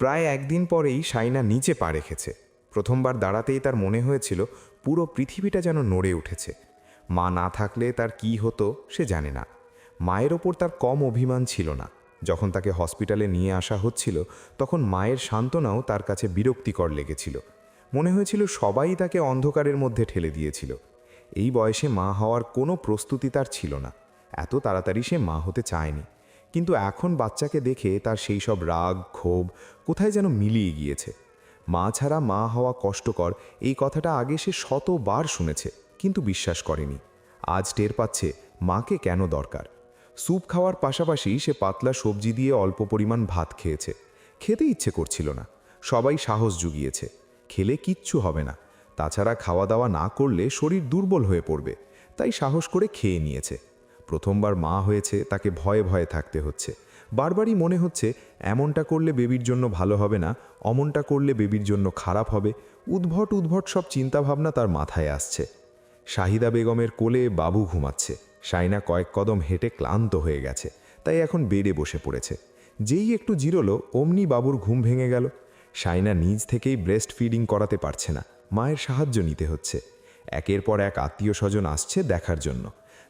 প্রায় একদিন পরেই শাইনা নিচে পা রেখেছে। প্রথমবার দাঁড়াতেই তার মনে হয়েছিল পুরো পৃথিবীটা যেন নড়ে উঠেছে। মা না থাকলে তার কি হতো সে জানে না। মায়ের ওপর তার কম অভিমান ছিল না। যখন তাকে হসপিটালে নিয়ে আসা হচ্ছিল তখন মায়ের সান্ত্বনাও তার কাছে বিরক্তিকর লেগেছিল। মনে হয়েছিল সবাই তাকে অন্ধকারের মধ্যে ঠেলে দিয়েছিল। এই বয়সে মা হওয়ার কোনো প্রস্তুতি তার ছিল না। এত তাড়াতাড়ি সে মা হতে চায়নি। কিন্তু এখন বাচ্চাকে দেখে তার সেই সব রাগ ক্ষোভ কোথায় যেন মিলিয়ে গিয়েছে। মা ছাড়া মা হওয়া কষ্টকর, এই কথাটা আগে সে শতবার শুনেছে, কিন্তু বিশ্বাস করেনি। আজ টের পাচ্ছে মাকে কেন দরকার। স্যুপ খাওয়ার পাশাপাশি সে পাতলা সবজি দিয়ে অল্প পরিমাণ ভাত খেয়েছে। খেতে ইচ্ছে করছিল না। সবাই সাহস জুগিয়েছে, খেলে কিচ্ছু হবে না, তাছাড়া খাওয়া দাওয়া না করলে শরীর দুর্বল হয়ে পড়বে। তাই সাহস করে খেয়ে নিয়েছে। প্রথমবার মা হয়েছে, তাকে ভয়ে ভয়ে থাকতে হচ্ছে। বারবারই মনে হচ্ছে এমনটা করলে বেবির জন্য ভালো হবে না, অমনটা করলে বেবির জন্য খারাপ হবে। উদ্ভট উদ্ভট সব চিন্তাভাবনা তার মাথায় আসছে। শাহিদা বেগমের কোলে বাবু ঘুমাচ্ছে। শাইনা কয়েক কদম হেঁটে ক্লান্ত হয়ে গেছে, তাই এখন বেডে বসে পড়েছে। যেই একটু জিরোলো অমনি বাবুর ঘুম ভেঙে গেল। শাইনা নিজ থেকেই ব্রেস্ট ফিডিং করাতে পারছে না, মায়ের সাহায্য নিতে হচ্ছে। একের পর এক আত্মীয় স্বজন আসছে দেখার জন্য।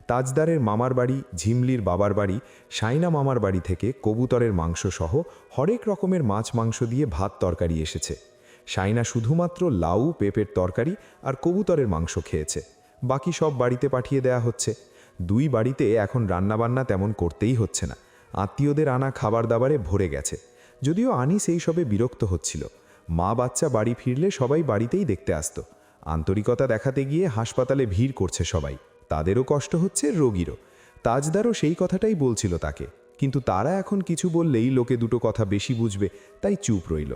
তাজদারের মামার বাড়ি, ঝিমলির বাবার বাড়ি, শাইনা মামার বাড়ি থেকে কবুতরের মাংস সহ হরেক রকমের মাছ মাংস দিয়ে ভাত তরকারি এসেছে। শাইনা শুধুমাত্র লাউ পেঁপের তরকারি আর কবুতরের মাংস খেয়েছে। বাকি সব বাড়িতে পাঠিয়ে দেয়া হচ্ছে। দুই বাড়িতে এখন রান্নাবান্না তেমন করতেই হচ্ছে না। আত্মীয়দের আনা খাবার দাবারে ভরে গেছে। যদিও আনিস এই সবে বিরক্ত হচ্ছিল। মা বাচ্চা বাড়ি ফিরলে সবাই বাড়িতেই দেখতে আসত। আন্তরিকতা দেখাতে গিয়ে হাসপাতালে ভিড় করছে সবাই। তাদেরও কষ্ট হচ্ছে, রোগীরও। তাজদারও সেই কথাটাই বলছিল তাকে, কিন্তু তারা এখন কিছু বললেই লোকে দুটো কথা বেশি বুঝবে, তাই চুপ রইল।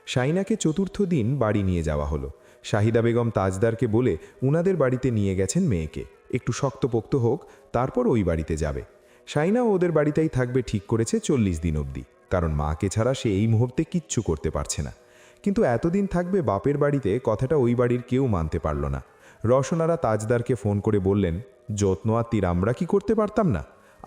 শাইনাকে চতুর্থ দিন বাড়ি নিয়ে যাওয়া হলো। শাহিদা বেগম তাজদারকে বলে উনাদের বাড়িতে নিয়ে গেছেন মেয়েকে, একটু শক্তপোক্ত হোক, তারপর ওই বাড়িতে যাবে। শাইনাও ওদের বাড়িতেই থাকবে ঠিক করেছে 40 দিন অবধি, কারণ মাকে ছাড়া সে এই মুহূর্তে কিচ্ছু করতে পারছে না। কিন্তু এতদিন থাকবে বাপের বাড়িতে, কথাটা ওই বাড়ির কেউ মানতে পারল না। রওশনারা তাজদারকে ফোন করে বললেন, যত্ন আত্মীর আমরা কি করতে পারতাম না?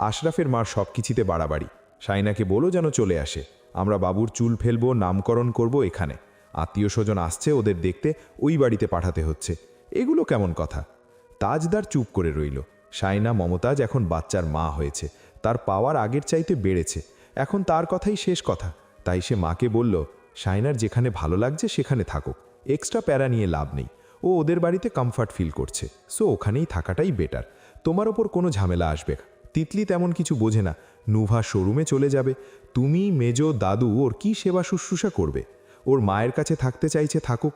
আশরাফের মার সব কিছুতে বাড়াবাড়ি। শাইনাকে বলো যেন চলে আসে, আমরা বাবুর চুল ফেলবো, নামকরণ করব এখানে। আত্মীয় স্বজন আসছে, ওদের দেখতে ওই বাড়িতে পাঠাতে হচ্ছে। এগুলো কেমন কথা? তাজদার চুপ করে রইল। শাইনা মমতাজ এখন বাচ্চার মা হয়েছে, তার পাওয়ার আগের চাইতে বেড়েছে। এখন তার কথাই শেষ কথা। তাই সে মাকে বলল, শাইনার যেখানে ভালো লাগছে সেখানে থাকুক, এক্সট্রা প্যারা নিয়ে লাভ নেই। ও ওদের বাড়িতে কমফর্ট ফিল করছে, সো ওখানেই থাকাটাই বেটার। তোমার ওপর কোনো ঝামেলা আসবে। তিতলি তেমন কিছু বোঝে না, নুভা শোরুমে চলে যাবে। তুমি, মেজো, দাদু ওর কি সেবা শুশ্রূষা করবে? ওর মায়ের কাছে থাকতে চাইছে, থাকুক।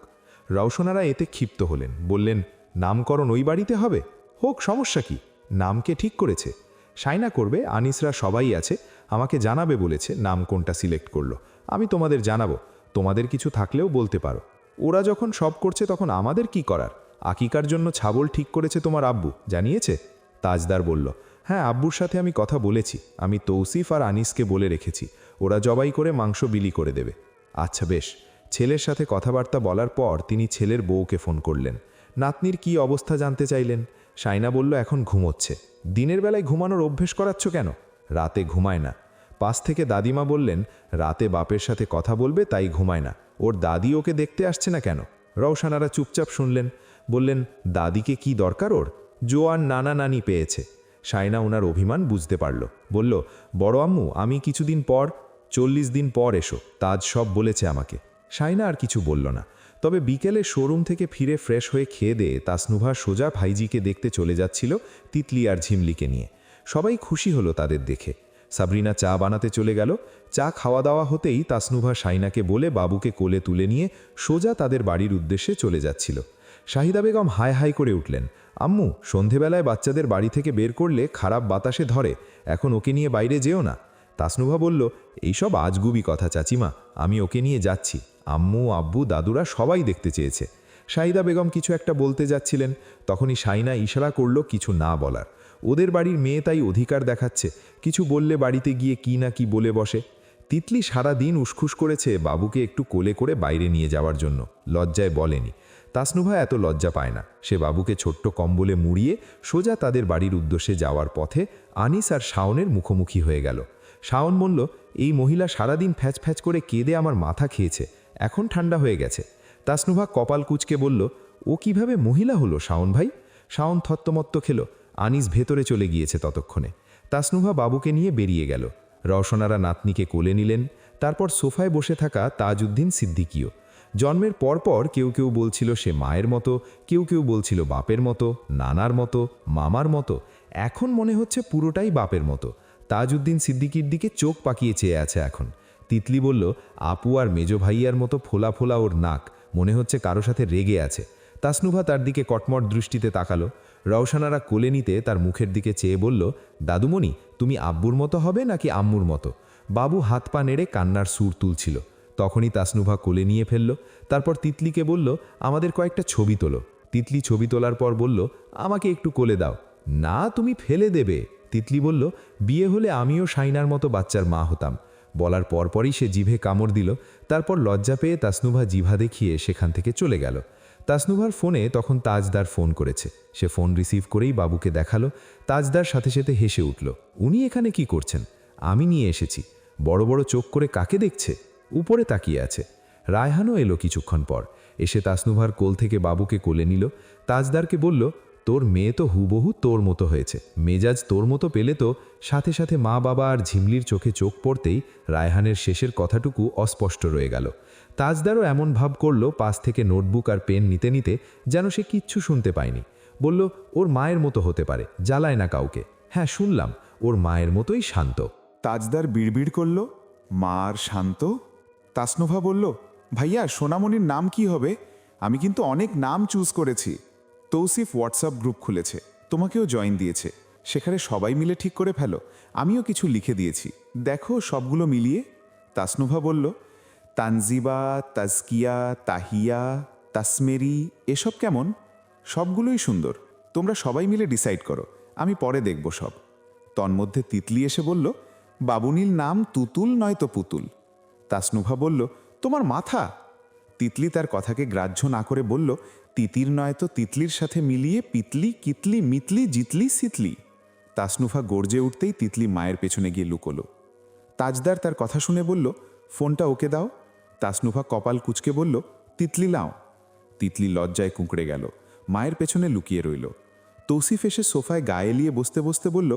রওশনারা এতে ক্ষিপ্ত হলেন, বললেন, নামকরণ ওই বাড়িতে হবে? হোক, সমস্যা কি? নামকে ঠিক করেছে শাইনা করবে, আনিসরা সবাই আছে, আমাকে জানাবে বলেছে নাম কোনটা সিলেক্ট করলো। আমি তোমাদের জানাবো, তোমাদের কিছু থাকলেও বলতে পারো। ওরা যখন সব করছে তখন আমাদের কি করার? আকিকার জন্য ছাগল ঠিক করেছে তোমার আব্বু, জানিয়েছে? তাজদার বলল, হ্যাঁ, আব্বুর সাথে আমি কথা বলেছি। আমি তৌসিফ আর আনিসকে বলে রেখেছি, ওরা জবাই করে মাংস বিলি করে দেবে। আচ্ছা বেশ। ছেলের সাথে কথাবার্তা বলার পর তিনি ছেলের বউকে ফোন করলেন। নাতনির কি অবস্থা জানতে চাইলেন। শাইনা বলল, এখন ঘুমোচ্ছে। দিনের বেলায় ঘুমানোর অভ্যেস করাচ্ছ কেন? রাতে ঘুমায় না। পাশ থেকে দাদিমা বললেন, রাতে বাপের সাথে কথা বলবে তাই ঘুমায় না। ওর দাদি ওকে দেখতে আসছে না কেন? রওশনারা চুপচাপ শুনলেন। বললেন, দাদিকে কি দরকার ওর? জোয়ান নানা নানি পেয়েছে। শাইনা ওনার অভিমান বুঝতে পারল। বলল, বড় আম্মু, আমি কিছুদিন পর, 40 দিন পর এসো, তাজ সব বলেছে আমাকে। শাইনা আর কিছু বলল না। তবে বিকেলে শোরুম থেকে ফিরে ফ্রেশ হয়ে খেয়ে দিয়ে তাসনুভা সোজা ভাইজিকে দেখতে চলে যাচ্ছিল, তিতলি আর ঝিমলিকে নিয়ে। সবাই খুশি হলো তাদের দেখে। সাবরিনা চা বানাতে চলে গেল। চা খাওয়া দাওয়া হতেই তাসনুভা শাইনাকে বলে বাবুকে কোলে তুলে নিয়ে সোজা তাদের বাড়ির উদ্দেশ্যে চলে যাচ্ছিল। শাহিদা বেগম হাই হাই করে উঠলেন, আম্মু, সন্ধেবেলায় বাচ্চাদের বাড়ি থেকে বের করলে খারাপ বাতাসে ধরে, এখন ওকে নিয়ে বাইরে যেও না। তাসনুভা বলল, এইসব আজগুবি কথা চাচিমা, আমি ওকে নিয়ে যাচ্ছি। আম্মু, আব্বু, দাদুরা সবাই দেখতে চেয়েছে। শাহিদা বেগম কিছু একটা বলতে যাচ্ছিলেন, তখনই শাইনা ইশারা করল কিছু না বলার। ওদের বাড়ির মেয়ে তাই অধিকার দেখাচ্ছে, কিছু বললে বাড়িতে গিয়ে কি না কি বলে বসে। তিতলি সারা দিন উসখুস করেছে বাবুকে একটু কোলে করে বাইরে নিয়ে যাওয়ার জন্য, লজ্জায় বলেনি। তাসনুভা এত লজ্জা পায় না। সে বাবুকে ছোট্ট কম্বলে মুড়িয়ে সোজা তাদের বাড়ির উদ্দেশ্যে যাওয়ার পথে আনিস আর শাওনের মুখোমুখি হয়ে গেল। শাওন বলল, এই মহিলা সারাদিন ফ্যাচ ফ্যাচ করে কেঁদে আমার মাথা খেয়েছে, এখন ঠান্ডা হয়ে গেছে। তাসনুভা কপাল কুঁচকে বলল, ও কিভাবে মহিলা হলো শাওন ভাই? শাওন থত্তমত্ত খেল। আনিস ভেতরে চলে গিয়েছে ততক্ষণে। তাসনুভা বাবুকে নিয়ে বেরিয়ে গেল। রওশনারা নাতনিকে কোলে নিলেন। তারপর সোফায় বসে থাকা তাজউদ্দিন সিদ্দিকীও। জন্মের পরপর কেউ কেউ বলছিল সে মায়ের মতো, কেউ কেউ বলছিল বাপের মতো, নানার মতো, মামার মতো। এখন মনে হচ্ছে পুরোটাই বাপের মতো। তাজউদ্দিন সিদ্দিকীর দিকে চোখ পাকিয়ে চেয়ে আছে এখন। তিতলি বলল, আপু আর মেজ ভাইয়ার মতো ফোলা ফোলা ওর নাক, মনে হচ্ছে কারো সাথে রেগে আছে। তাসনুভা তার দিকে কটমট দৃষ্টিতে তাকালো। রওশনারা কোলে নিতে তার মুখের দিকে চেয়ে বলল, দাদুমণি, তুমি আব্বুর মতো হবে নাকি আম্মুর মতো? বাবু হাত পা নেড়ে কান্নার সুর তুলছিল। তখনই তাসনুভা কোলে নিয়ে ফেলল। তারপর তিতলিকে বলল, আমাদের কয়েকটা ছবি তোলো। তিতলি ছবি তোলার পর বলল, আমাকে একটু কোলে দাও। না, তুমি ফেলে দেবে। তিতলি বলল, বিয়ে হলে আমিও শাইনার মতো বাচ্চার মা হতাম। বলার পরপরই সে জিভে কামড় দিল। তারপর লজ্জা পেয়ে তাসনুভা জিভা দেখিয়ে সেখান থেকে চলে গেল। তাসনুভার ফোনে তখন তাজদার ফোন করেছে। সে ফোন রিসিভ করেই বাবুকে দেখালো। তাজদার সাথে সাথে হেসে উঠল। উনি এখানে কি করছেন? আমি নিয়ে এসেছি। বড় বড় চোখ করে কাকে দেখছে? উপরে তাকিয়ে আছে। রায়হানও এলো কিছুক্ষণ পর। এসে তাসনুভার কোল থেকে বাবুকে কোলে নিল। তাজদারকে বলল, তোর মেয়ে তো হুবহু তোর মতো হয়েছে। মেজাজ তোর মতো পেলে তো। সাথে সাথে মা বাবা আর ঝিমলির চোখে চোখ পড়তেই রায়হানের শেষের কথাটুকু অস্পষ্ট রয়ে গেল। তাজদারও এমন ভাব করল, পাশ থেকে নোটবুক আর পেন নিতে নিতে যেন সে কিচ্ছু শুনতে পায়নি। বলল, ওর মায়ের মতো হতে পারে, জ্বালায় না কাউকে। হ্যাঁ, শুনলাম, ওর মায়ের মতোই শান্ত। তাজদার বিড়বিড় করল, মার শান্ত। তাসনুভা বলল, ভাইয়া সোনামণির নাম কি হবে? আমি কিন্তু অনেক নাম চুজ করেছি। তৌসিফ হোয়াটসঅ্যাপ গ্রুপ খুলেছে, তোমাকেও জয়েন দিয়েছে। সেখানে সবাই মিলে ঠিক করে ফেলো। আমিও কিছু লিখে দিয়েছি, দেখো সবগুলো মিলিয়ে। তাসনুভা বলল, তানজিবা, তাজকিয়া, তাহিয়া, তাসমেরি এসব কেমন? সবগুলোই সুন্দর, তোমরা সবাই মিলে ডিসাইড করো, আমি পরে দেখব সব। তন্মধ্যে তিতলি এসে বলল, বাবুনির নাম তুতুল নয়তো পুতুল। তাসনুভা বলল, তোমার মাথা। তিতলি তার কথাকে গ্রাহ্য না করে বলল, তিতির নয়তো তিতলির সাথে মিলিয়ে পিতলি, কিতলি, মিতলি, জিতলি, সিতলি। তাসনুভা গর্জে উঠতেই তিতলি মায়ের পেছনে গিয়ে লুকোলো। তাজদার তার কথা শুনে বলল, ফোনটা ওকে দাও। তাসনুভা কপাল কুঁচকে বলল, তিতলি লাও। তিতলি লজ্জায় কুঁকড়ে গেল, মায়ের পেছনে লুকিয়ে রইল। তৌসিফ এসে সোফায় গায়ে এলিয়ে বসতে বসতে বলল,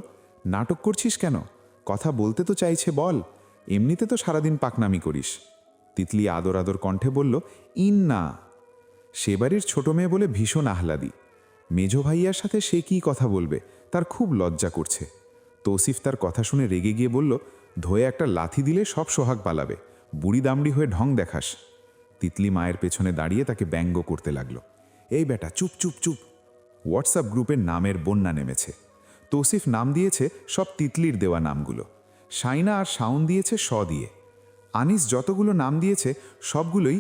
নাটক করছিস কেন? কথা বলতে তো চাইছে, বল। এমনিতে তো সারাদিন পাকনামি করিস। তিতলি আদর আদর কণ্ঠে বলল, না। সে বাড়ির ছোট মেয়ে বলে ভীষণ আহ্লাদি। মেজ ভাইয়ার সাথে সে কী কথা বলবে, তার খুব লজ্জা করছে। তৌসিফ তার কথা শুনে রেগে গিয়ে বলল, ধোয়ে একটা লাথি দিলে সব সোহাগ পালাবে, বুড়ি দামড়ি হয়ে ঢং দেখাস। তিতলি মায়ের পেছনে দাঁড়িয়ে তাকে ব্যঙ্গ করতে লাগলো, এই বেটা চুপ চুপ চুপ। হোয়াটসঅ্যাপ গ্রুপের নামের বন্যা নেমেছে। তৌসিফ নাম দিয়েছে সব তিতলির দেওয়া নামগুলো। শাইনা আর শাওন দিয়েছে স দিয়ে। আনিস যতগুলো নাম দিয়েছে সবগুলোই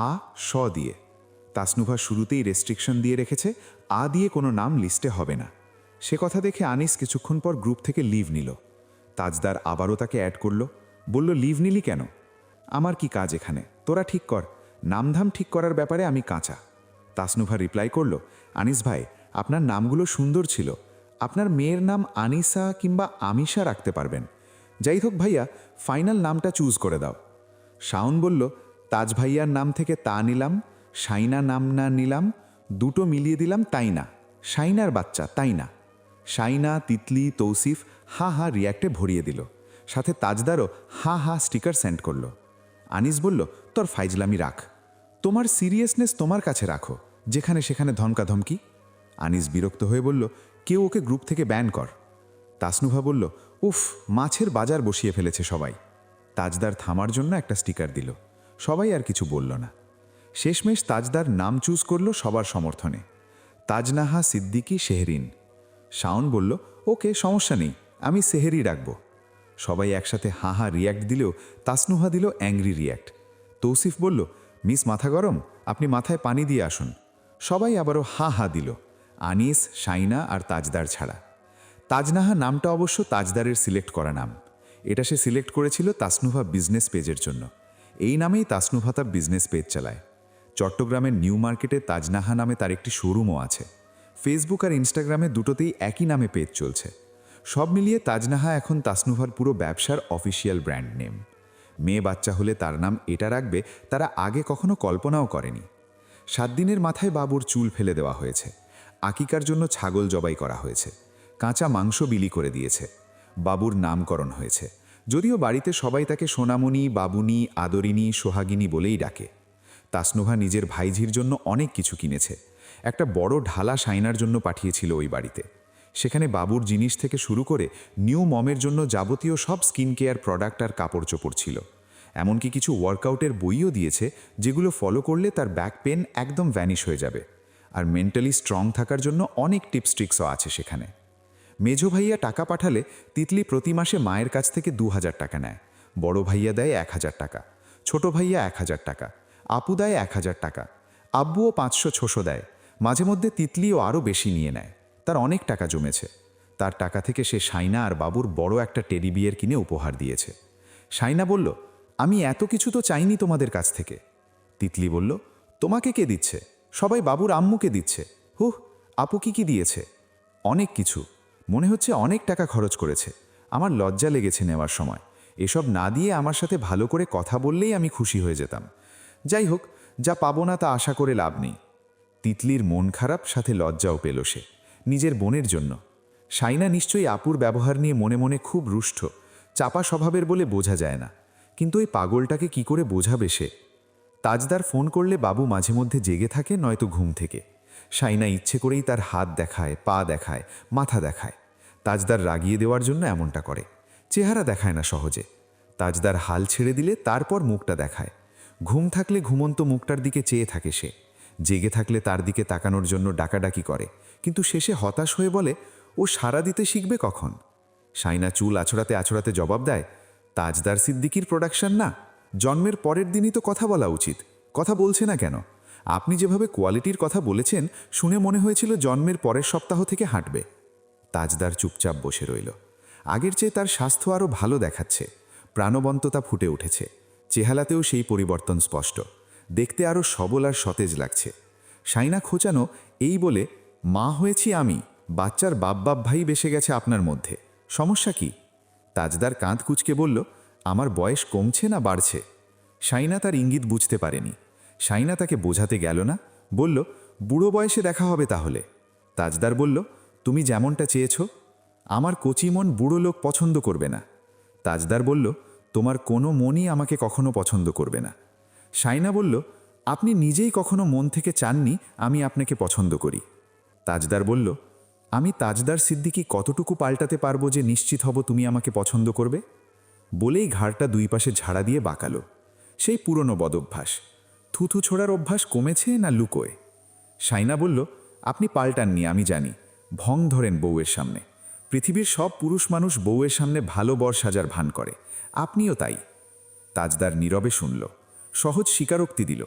আ স দিয়ে। তাসনুভা শুরুতেই রেস্ট্রিকশন দিয়ে রেখেছে, আ দিয়ে কোনো নাম লিস্টে হবে না। সে কথা দেখে আনিস কিছুক্ষণ পর গ্রুপ থেকে লিভ নিল। তাজদার আবারও তাকে অ্যাড করল, বলল, লিভ নিলি কেন? আমার কি কাজ এখানে, তোরা ঠিক কর। নামধাম ঠিক করার ব্যাপারে আমি কাঁচা। তাসনুভা রিপ্লাই করল, আনিস ভাই, আপনার নামগুলো সুন্দর ছিল। আপনার মেয়ের নাম আনিসা কিংবা আমিষা রাখতে পারবেন। যাই হোক ভাইয়া, ফাইনাল নামটা চুজ করে দাও। শাওন বলল, তাজ ভাইয়ার নাম থেকে তা নিলাম, শাইনা নাম না নিলাম, দুটো মিলিয়ে দিলাম তাই না, শাইনার বাচ্চা তাই না। শাইনা, তিতলি, তৌসিফ হা হা রিয়াক্টে ভরিয়ে দিল। সাথে তাজদারও হা হা স্টিকার সেন্ড করল। আনিস বলল, তোর ফাইজলামি রাখ, তোমার সিরিয়াসনেস তোমার কাছে রাখো, যেখানে সেখানে ধমকাধমকি। আনিস বিরক্ত হয়ে বলল, কেউ ওকে গ্রুপ থেকে ব্যান কর। তাসনুভা বলল, উফ, মাছের বাজার বসিয়ে ফেলেছে সবাই। তাজদার থামার জন্য একটা স্টিকার দিল। সবাই আর কিছু বলল না। শেষমেশ তাজদার নাম চুজ করল সবার সমর্থনে, তাজনাহা সিদ্দিকী শেহরিন। শাওন বলল, ওকে, সমস্যা নেই, আমি সেহেরি রাখব। সবাই একসাথে হা হা রিয়্যাক্ট দিলেও তাসনুহা দিল অ্যাংরি রিয়্যাক্ট। তৌসিফ বলল, মিস মাথা গরম, আপনি মাথায় পানি দিয়ে আসুন। সবাই আবারও হা হা দিল, আনিস, শাইনা আর তাজদার ছাড়া। তাজনাহা নামটা অবশ্য তাজদারের সিলেক্ট করা নাম। এটা সে সিলেক্ট করেছিল তাসনুভা বিজনেস পেজের জন্য। এই নামেই তাসনুভা তার বিজনেস পেজ চালায়। চট্টগ্রামের নিউ মার্কেটে তাজনাহা নামে তার একটি শোরুমও আছে। ফেসবুক আর ইনস্টাগ্রামে দুটোতেই একই নামে পেজ চলছে। সব মিলিয়ে তাজনাহা এখন তাসনুভার পুরো ব্যবসার অফিসিয়াল ব্র্যান্ড নেম। মেয়ে বাচ্চা হলে তার নাম এটা রাখবে তারা আগে কখনো কল্পনাও করেনি। 7 দিনের মাথায় বাবুর চুল ফেলে দেওয়া হয়েছে, আকিকার জন্য ছাগল জবাই করা হয়েছে, কাঁচা মাংস বিলি করে দিয়েছে, বাবুর নামকরণ হয়েছে। যদিও বাড়িতে সবাই তাকে সোনামণি, বাবুনি, আদরিনী, সোহাগিনী বলেই ডাকে। তাসনুভা নিজের ভাইঝির জন্য অনেক কিছু কিনেছে। একটা বড় ঢালা শাইনার জন্য পাঠিয়েছিল ওই বাড়িতে। সেখানে বাবুর জিনিস থেকে শুরু করে নিউ মমের জন্য যাবতীয় সব স্কিন কেয়ার প্রোডাক্ট আর কাপড় চোপড় ছিল। এমনকি কিছু ওয়ার্কআউটের বইও দিয়েছে, যেগুলো ফলো করলে তার ব্যাক পেন একদম ভ্যানিশ হয়ে যাবে। আর মেন্টালি স্ট্রং থাকার জন্য অনেক টিপস ট্রিক্সও আছে সেখানে। মেজো ভাইয়া টাকা পাঠালে তিতলি প্রতি মাসে মায়ের কাছ থেকে 2000 টাকা নেয়। বড় ভাইয়া দেয় 1000 টাকা, ছোট ভাইয়া 1000 টাকা, আপু দেয় 1000 টাকা, আব্বুও 500-600 দেয়। মাঝে মধ্যে তিতলিও আরও বেশি নিয়ে নেয়। তার অনেক টাকা জমেছে। তার টাকা থেকে সে শাইনা আর বাবুর বড় একটা টেডি বিয়ার কিনে উপহার দিয়েছে। শাইনা বলল, আমি এত কিছু তো চাইনি তোমাদের কাছ থেকে। তিতলি বলল, তোমাকে কে দিচ্ছে? সবাই বাবুর আম্মুকে দিচ্ছে। হুহ, আপু কি দিয়েছে? অনেক কিছু। মনে হচ্ছে অনেক টাকা খরচ করেছে। আমার লজ্জা লেগেছে নেওয়ার সময়। এসব না দিয়ে আমার সাথে ভালো করে কথা বললেই আমি খুশি হয়ে যেতাম। যাই হোক, যা পাবো না তা আশা করে লাভ নেই। তিতলির মন খারাপ, সাথে লজ্জাও পেল সে, নিজের বোনের জন্য। শাইনা নিশ্চয়ই আপুর ব্যবহার নিয়ে মনে মনে খুব রুষ্ট, চাপা স্বভাবের বলে বোঝা যায় না। কিন্তু ওই পাগলটাকে কি করে বোঝাবে সে? তাজদার ফোন করলে বাবু মাঝে মধ্যে জেগে থাকে, নয়তো ঘুম থেকে। শাইনা ইচ্ছে করেই তার হাত দেখায়, পা দেখায়, মাথা দেখায়। তাজদার রাগিয়ে দেওয়ার জন্য এমনটা করে। চেহারা দেখায় না সহজে। তাজদার হাল ছেড়ে দিলে তারপর মুখটা দেখায়। ঘুম থাকলে ঘুমন্ত মুখটার দিকে চেয়ে থাকে সে। জেগে থাকলে তার দিকে তাকানোর জন্য ডাকাডাকি করে, কিন্তু শেষে হতাশ হয়ে বলে, ও সাড়া দিতে শিখবে কখন? শাইনা চুল আছড়াতে আছড়াতে জবাব দেয়, তাজদার সিদ্দিকির প্রোডাকশন না, জন্মের পরের দিনই তো কথা বলা উচিত। কথা বলছে না কেন? আপনি যেভাবে কোয়ালিটির কথা বলেছেন, শুনে মনে হয়েছিল জন্মের পরের সপ্তাহ থেকে হাঁটবে। তাজদার চুপচাপ বসে রইল। আগের চেয়ে তার স্বাস্থ্য আরও ভালো দেখাচ্ছে। প্রাণবন্ততা ফুটে উঠেছে। চেহারাতেও সেই পরিবর্তন স্পষ্ট। দেখতে আরও সবল আর সতেজ লাগছে। শাইনা খোঁচানো এই বলে, মা হয়েছি আমি, বাচ্চার বাপ ভাই বেসে গেছে আপনার মধ্যে, সমস্যা কি? তাজদার কাঁধ কুঁচকে বলল, আমার বয়স কমছে না বাড়ছে? শাইনা তার ইঙ্গিত বুঝতে পারেনি। শাইনা তাকে বোঝাতে গেল না, বলল, বুড়ো বয়সে দেখা হবে তাহলে। তাজদার বলল, তুমি যেমনটা চেয়েছ। আমার কচি মন বুড়ো লোক পছন্দ করবে না। তাজদার বলল, তোমার কোনো মনই আমাকে কখনো পছন্দ করবে না। শাইনা বলল, আপনি নিজেই কখনো মন থেকে চাননি আমি আপনাকে পছন্দ করি। তাজদার বলল, আমি তাজদার সিদ্দিকি কতটুকু পাল্টাতে পারবো যে নিশ্চিত হব তুমি আমাকে পছন্দ করবে? বলেই ঘাড়টা দুই পাশে ঝাড়া দিয়ে বাঁকালো। সেই পুরনো বদভ্যাস। থুথু ছোড়ার অভ্যাস কমেছে না লুকোয়? শাইনা বলল, আপনি পাল্টাননি আমি জানি। ভং ধরেন বউয়ের সামনে। পৃথিবীর সব পুরুষ মানুষ বউয়ের সামনে ভালো বর সাজার ভান করে, আপনিও তাই। তাজদার নীরবে শুনল, সহজ স্বীকারোক্তি দিল।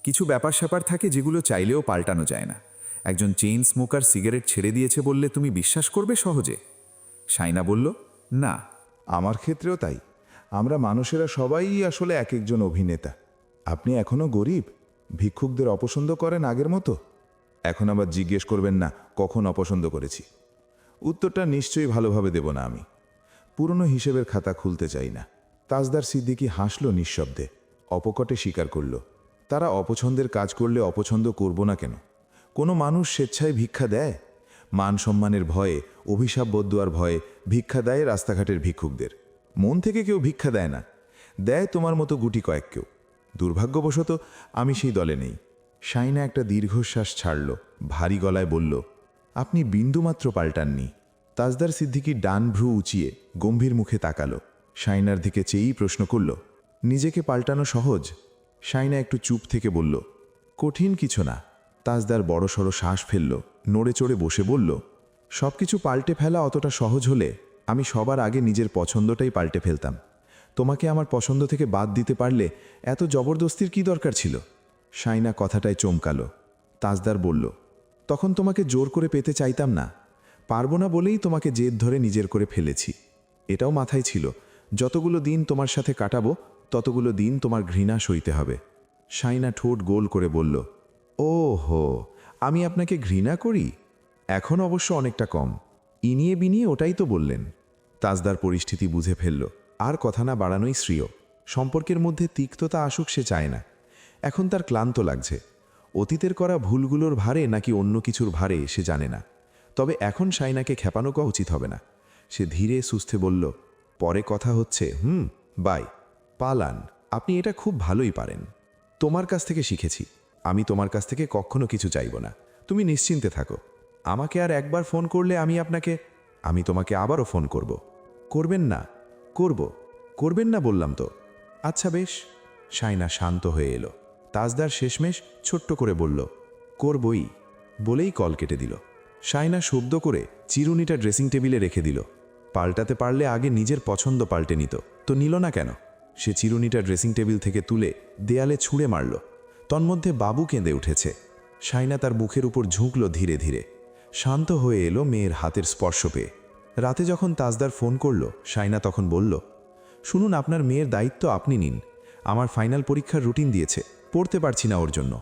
কিছু ব্যাপার স্যাপার থাকে যেগুলো চাইলেও পাল্টানো যায় না। একজন চেইন স্মোকার সিগারেট ছেড়ে দিয়েছে বললে তুমি বিশ্বাস করবে সহজে? শাইনা বলল, না। আমার ক্ষেত্রেও তাই। আমরা মানুষেরা সবাই আসলে এক একজন অভিনেতা। আপনি এখনও গরিব, ভিক্ষুকদের অপছন্দ করেন আগের মতো? এখন আবার জিজ্ঞেস করবেন না কখন অপছন্দ করেছি। উত্তরটা নিশ্চয়ই ভালোভাবে দেব না আমি। পুরনো হিসেবের খাতা খুলতে চাই না। তাজদার সিদ্দিকী হাসল নিঃশব্দে, অপকটে স্বীকার করল, তারা অপছন্দের কাজ করলে অপছন্দ করব না কেন? কোনো মানুষ স্বেচ্ছায় ভিক্ষা দেয়? মান সম্মানের ভয়ে, অভিশাপ বদুয়ার ভয়ে ভিক্ষা দেয় রাস্তাঘাটের ভিক্ষুকদের। মন থেকে কেউ ভিক্ষা দেয় না, দেয় তোমার মতো গুটি কয়েক কেউ। দুর্ভাগ্যবশত আমি সেই দলে নেই। শাইনা একটা দীর্ঘশ্বাস ছাড়ল, ভারী গলায় বলল, আপনি বিন্দুমাত্র পাল্টাননি। তাজদার সিদ্দিকীর ডান ভ্রু উঁচিয়ে গম্ভীর মুখে তাকালো। শাইনার দিকে চেয়েই প্রশ্ন করল, নিজেকে পাল্টানো সহজ? শাইনা একটু চুপ থেকে বলল, কঠিন কিছু না। তাজদার বড়সড় শ্বাস ফেলল, নড়ে চড়ে বসে বলল, সব কিছু পাল্টে ফেলা অতটা সহজ হলে আমি সবার আগে নিজের পছন্দটাই পাল্টে ফেলতাম। তোমাকে আমার পছন্দ থেকে বাদ দিতে পারলে এত জবরদস্তির কি দরকার ছিল? শাইনা কথাটায় চমকালো। তাজদার বলল, তখন তোমাকে জোর করে পেতে চাইতাম না, পারবো না বলেই তোমাকে জেদ ধরে নিজের করে ফেলেছি। এটাও মাথায় ছিল, যতগুলো দিন তোমার সাথে কাটাবো ততগুলো দিন তোমার ঘৃণা সইতে হবে। শাইনা ঠোঁট গোল করে বলল, ও হো, আমি আপনাকে ঘৃণা করি? এখন অবশ্য অনেকটা কম। ইনিয়ে বিনিয়ে ওটাই তো বললেন। তাজদার পরিস্থিতি বুঝে ফেলল, আর কথা না বাড়ানোই শ্রেয়। সম্পর্কের মধ্যে তিক্ততা আসুক সে চায় না। এখন তার ক্লান্ত লাগছে। অতীতের করা ভুলগুলোর ভারে নাকি অন্য কিছুর ভারে সে জানে না। তবে এখন শাইনাকে খেপানো করা উচিত হবে না। সে ধীরে সুস্থে বলল, পরে কথা হচ্ছে। বাই। পালান, আপনি এটা খুব ভালোই পারেন। তোমার কাছ থেকে শিখেছি। আমি তোমার কাছ থেকে কখনো কিছু চাইব না। তুমি নিশ্চিন্তে থাকো। আমাকে আর একবার ফোন করলে আমি তোমাকে আবারও ফোন করব। করবেন না? করবেন না বললাম তো। আচ্ছা বেশ। শাইনা শান্ত হয়ে এলো। তাজদার শেষমেশ ছোট্ট করে বলল, করবই, বলেই কল কেটে দিল। শাইনা শব্দ করে চিরুনিটা ড্রেসিং টেবিলে রেখে দিল। পাল্টাতে পারলে আগে নিজের পছন্দ পাল্টে নিত, তো নিল না কেন? সে চিরুনিটা ড্রেসিং টেবিল থেকে তুলে দেয়ালে ছুঁড়ে মারল। তন্মধ্যে বাবু কেঁদে উঠেছে। শাইনা তার বুকের উপর ঝুঁকল ধীরে ধীরে। শান্ত হয়ে এলো মেয়ের হাতের স্পর্শ পেয়ে। রাতে যখন তাজদার ফোন করল, শাইনা তখন বলল, শুনুন, আপনার মেয়ের দায়িত্ব আপনি নিন। আমার ফাইনাল পরীক্ষার রুটিন দিয়েছে, পড়তে পারছি না ওর জন্য।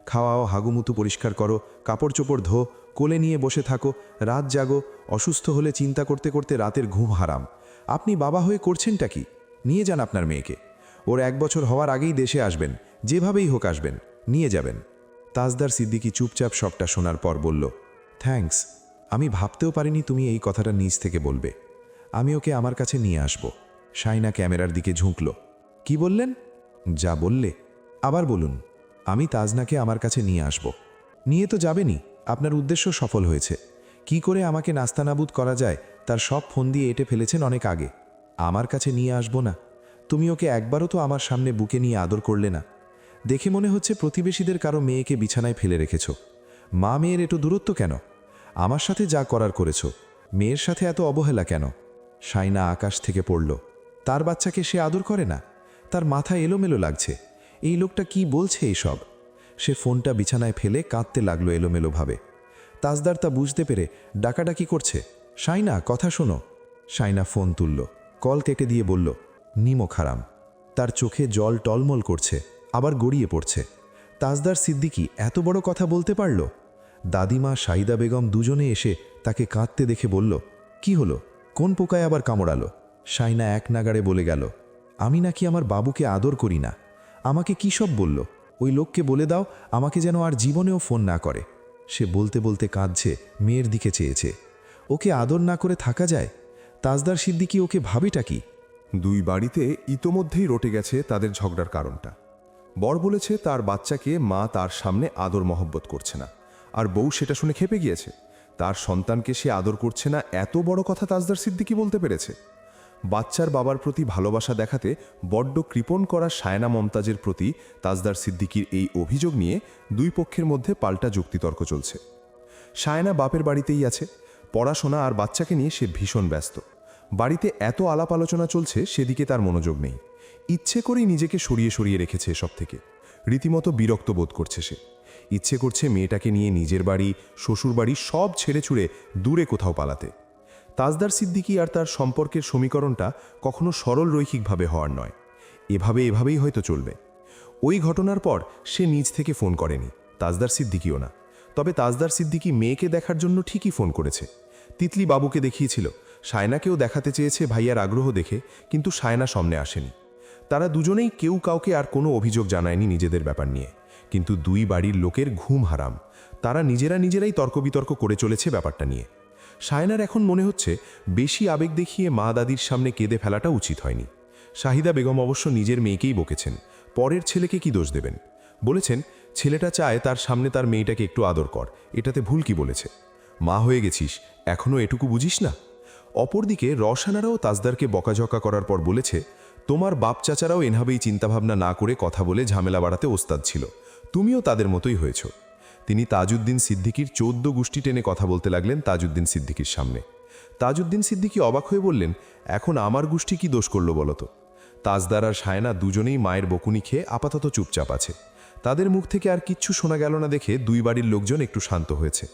খাওয়াও, হাগুমুতু পরিষ্কার করো, কাপড় চোপড় ধো, কোলে নিয়ে বসে থাকো, রাত জাগো। অসুস্থ হলে চিন্তা করতে করতে রাতের ঘুম হারাম। আপনি বাবা হয়ে করছেনটা কি? নিয়ে যান আপনার মেয়েকে। ওর 1 বছর হওয়ার আগেই দেশে আসবেন, যেভাবেই হোক আসবেন, নিয়ে যাবেন। তাজদার সিদ্দিকী চুপচাপ সবটা শোনার পর বলল, থ্যাঙ্কস। আমি ভাবতেও পারিনি তুমি এই কথাটা নিজ থেকে বলবে। আমি ওকে আমার কাছে নিয়ে আসব। শাইনা ক্যামেরার দিকে ঝুঁকল। কি বললেন? যা বললে আবার বলুন। আমি তাজনাকে আমার কাছে নিয়ে আসব। নিয়ে তো যাবেনই, আপনার উদ্দেশ্য সফল হয়েছে। কি করে আমাকে নাস্তানাবুদ করা যায় তার সব ফোন দিয়ে এঁটে ফেলেছেন অনেক আগে। আমার কাছে নিয়ে আসব না? তুমি ওকে একবারও তো আমার সামনে বুকে নিয়ে আদর করলে না। দেখে মনে হচ্ছে প্রতিবেশীদের কারো মেয়েকে বিছানায় ফেলে রেখেছ। মা মেয়ের একটু দূরত্ব কেন? আমার সাথে যা করার করেছ, মেয়ের সাথে এত অবহেলা কেন? শাইনা আকাশ থেকে পড়ল। তার বাচ্চাকে সে আদর করে না? তার মাথা এলোমেলো লাগছে। এই লোকটা কি বলছে এইসব? সে ফোনটা বিছানায় ফেলে কাঁদতে লাগলো এলোমেলোভাবে। তাজদার তা বুঝতে পেরে ডাকাডাকি করছে, শাইনা কথা শোনো। শাইনা ফোন তুলল, কল কেটে দিয়ে বলল, নিমো খারাম। তার চোখে জল টলমল করছে, আবার গড়িয়ে পড়ছে। তাজদার সিদ্দিকী এত বড় কথা বলতে পারল? দাদিমা, শাহিদা বেগম দুজনে এসে তাকে কাঁদতে দেখে বলল, কি হলো? কোন পোকায় আবার কামড়ালো? শাইনা এক নাগাড়ে বলে গেল, আমি নাকি আমার বাবুকে আদর করি না। আমাকে কী সব বলল? ওই লোককে বলে দাও আমাকে যেন আর জীবনেও ফোন না করে। সে বলতে বলতে কাঁদছে, মেয়ের দিকে চেয়েছে। ওকে আদর না করে থাকা যায়? তাজদার সিদ্দিকী ওকে ভাবেটা কি? দুই বাড়িতে ইতোমধ্যেই রটে গেছে তাদের ঝগড়ার কারণটা। বর বলেছে তার বাচ্চাকে মা তার সামনে আদর মহব্বত করছে না, আর বউ সেটা শুনে খেপে গিয়েছে। তার সন্তানকে সে আদর করছে না, এত বড় কথা তাজদার সিদ্দিকী বলতে পেরেছে। বাচ্চার বাবার প্রতি ভালোবাসা দেখাতে বড্ড কৃপণ করা শায়না মমতাজের প্রতি তাজদার সিদ্দিকীর এই অভিযোগ নিয়ে দুই পক্ষের মধ্যে পাল্টা যুক্তিতর্ক চলছে। শায়না বাপের বাড়িতেই আছে, পড়াশোনা আর বাচ্চাকে নিয়ে সে ভীষণ ব্যস্ত। বাড়িতে এত আলাপ আলোচনা চলছে, সেদিকে তার মনোযোগ নেই। ইচ্ছে করেই নিজেকে সরিয়ে সরিয়ে রেখেছে এসব থেকে। রীতিমতো বিরক্ত বোধ করছে সে। ইচ্ছে করছে মেয়েটাকে নিয়ে নিজের বাড়ি, শ্বশুর বাড়ি সব ছেড়ে ছুড়ে দূরে কোথাও পালাতে। তাজদার সিদ্দিকী আর তার সম্পর্কের সমীকরণটা কখনো সরল রৈখিকভাবে হওয়ার নয়। এভাবেই হয়তো চলবে। ওই ঘটনার পর সে নিজ থেকে ফোন করেনি, তাজদার সিদ্দিকীও না। তবে তাজদার সিদ্দিকী মেয়েকে দেখার জন্য ঠিকই ফোন করেছে। তিতলি বাবুকে দেখিয়েছিল, শায়নাকেও দেখাতে চেয়েছে ভাইয়ার আগ্রহ দেখে, কিন্তু শায়না সামনে আসেনি। তারা দুজনেই কেউ কাউকে আর কোনো অভিযোগ জানায়নি নিজেদের ব্যাপার নিয়ে। কিন্তু দুই বাড়ির লোকের ঘুম হারাম। তারা নিজেরাই তর্ক বিতর্ক করে চলেছে ব্যাপারটা নিয়ে। শায়নার এখন মনে হচ্ছে বেশি আবেগ দেখিয়ে মা দাদির সামনে কেঁদে ফেলাটা উচিত হয়নি। শাহিদা বেগম অবশ্য নিজের মেয়েকেই বকেছেন, পরের ছেলেকে কি দোষ দেবেন? বলেছেন ছেলেটা চায় তার সামনে তার মেয়েটাকে একটু আদর কর, এটাতে ভুল কি বলেছে? মা হয়ে গেছিস, এখনও এটুকু বুঝিস না? অপরদিকে রওশানারাও তাজদারকে বকাঝকা করার পর বলেছে, তোমার বাপ চাচারাও এভাবেই চিন্তাভাবনা না করে কথা বলে ঝামেলা বাড়াতে ওস্তাদ ছিল, তুমিও তাদের মতোই হয়েছ। তিনি তাজউদ্দিন সিদ্দিকীর 14 গোষ্ঠী টেনে কথা বলতে লাগলেন তাজউদ্দিন সিদ্দিকীর সামনে। তাজউদ্দিন সিদ্দিকী অবাক হয়ে বললেন, এখন আমার গোষ্ঠী কি দোষ করলো বলতো? তাজদার আর শায়না দুজনেই মায়ের বকুনি খেয়ে আপাতত চুপচাপ আছে। তাদের মুখ থেকে আর কিচ্ছু শোনা গেল না দেখে দুই বাড়ির লোকজন একটু শান্ত হয়েছে।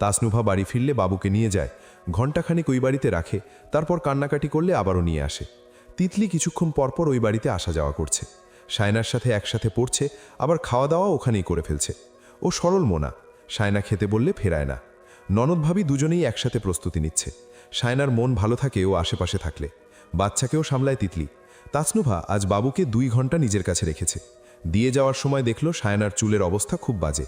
তাসনুভা বাড়ি ফিরলে বাবুকে নিয়ে যায়, ঘণ্টাখানিক ওই বাড়িতে রাখে, তারপর কান্নাকাটি করলে আবারও নিয়ে আসে। তিতলি কিছুক্ষণ পরপর ওই বাড়িতে আসা যাওয়া করছে, শায়নার সাথে একসাথে পড়ছে, আবার খাওয়া দাওয়া ওখানেই করে ফেলছে। ও সরল মোনা, শায়না খেতে বললে ফেরায় না। ননদ ভাবি দুজনেই একসাথে প্রস্তুতি নিচ্ছে। সায়নার মন ভালো থাকে ও আশেপাশে থাকলে। বাচ্চাকেও সামলায় তিতলি। তাসনুভা আজ বাবুকে 2 ঘন্টা নিজের কাছে রেখেছে। দিয়ে যাওয়ার সময় দেখল সায়নার চুলের অবস্থা খুব বাজে।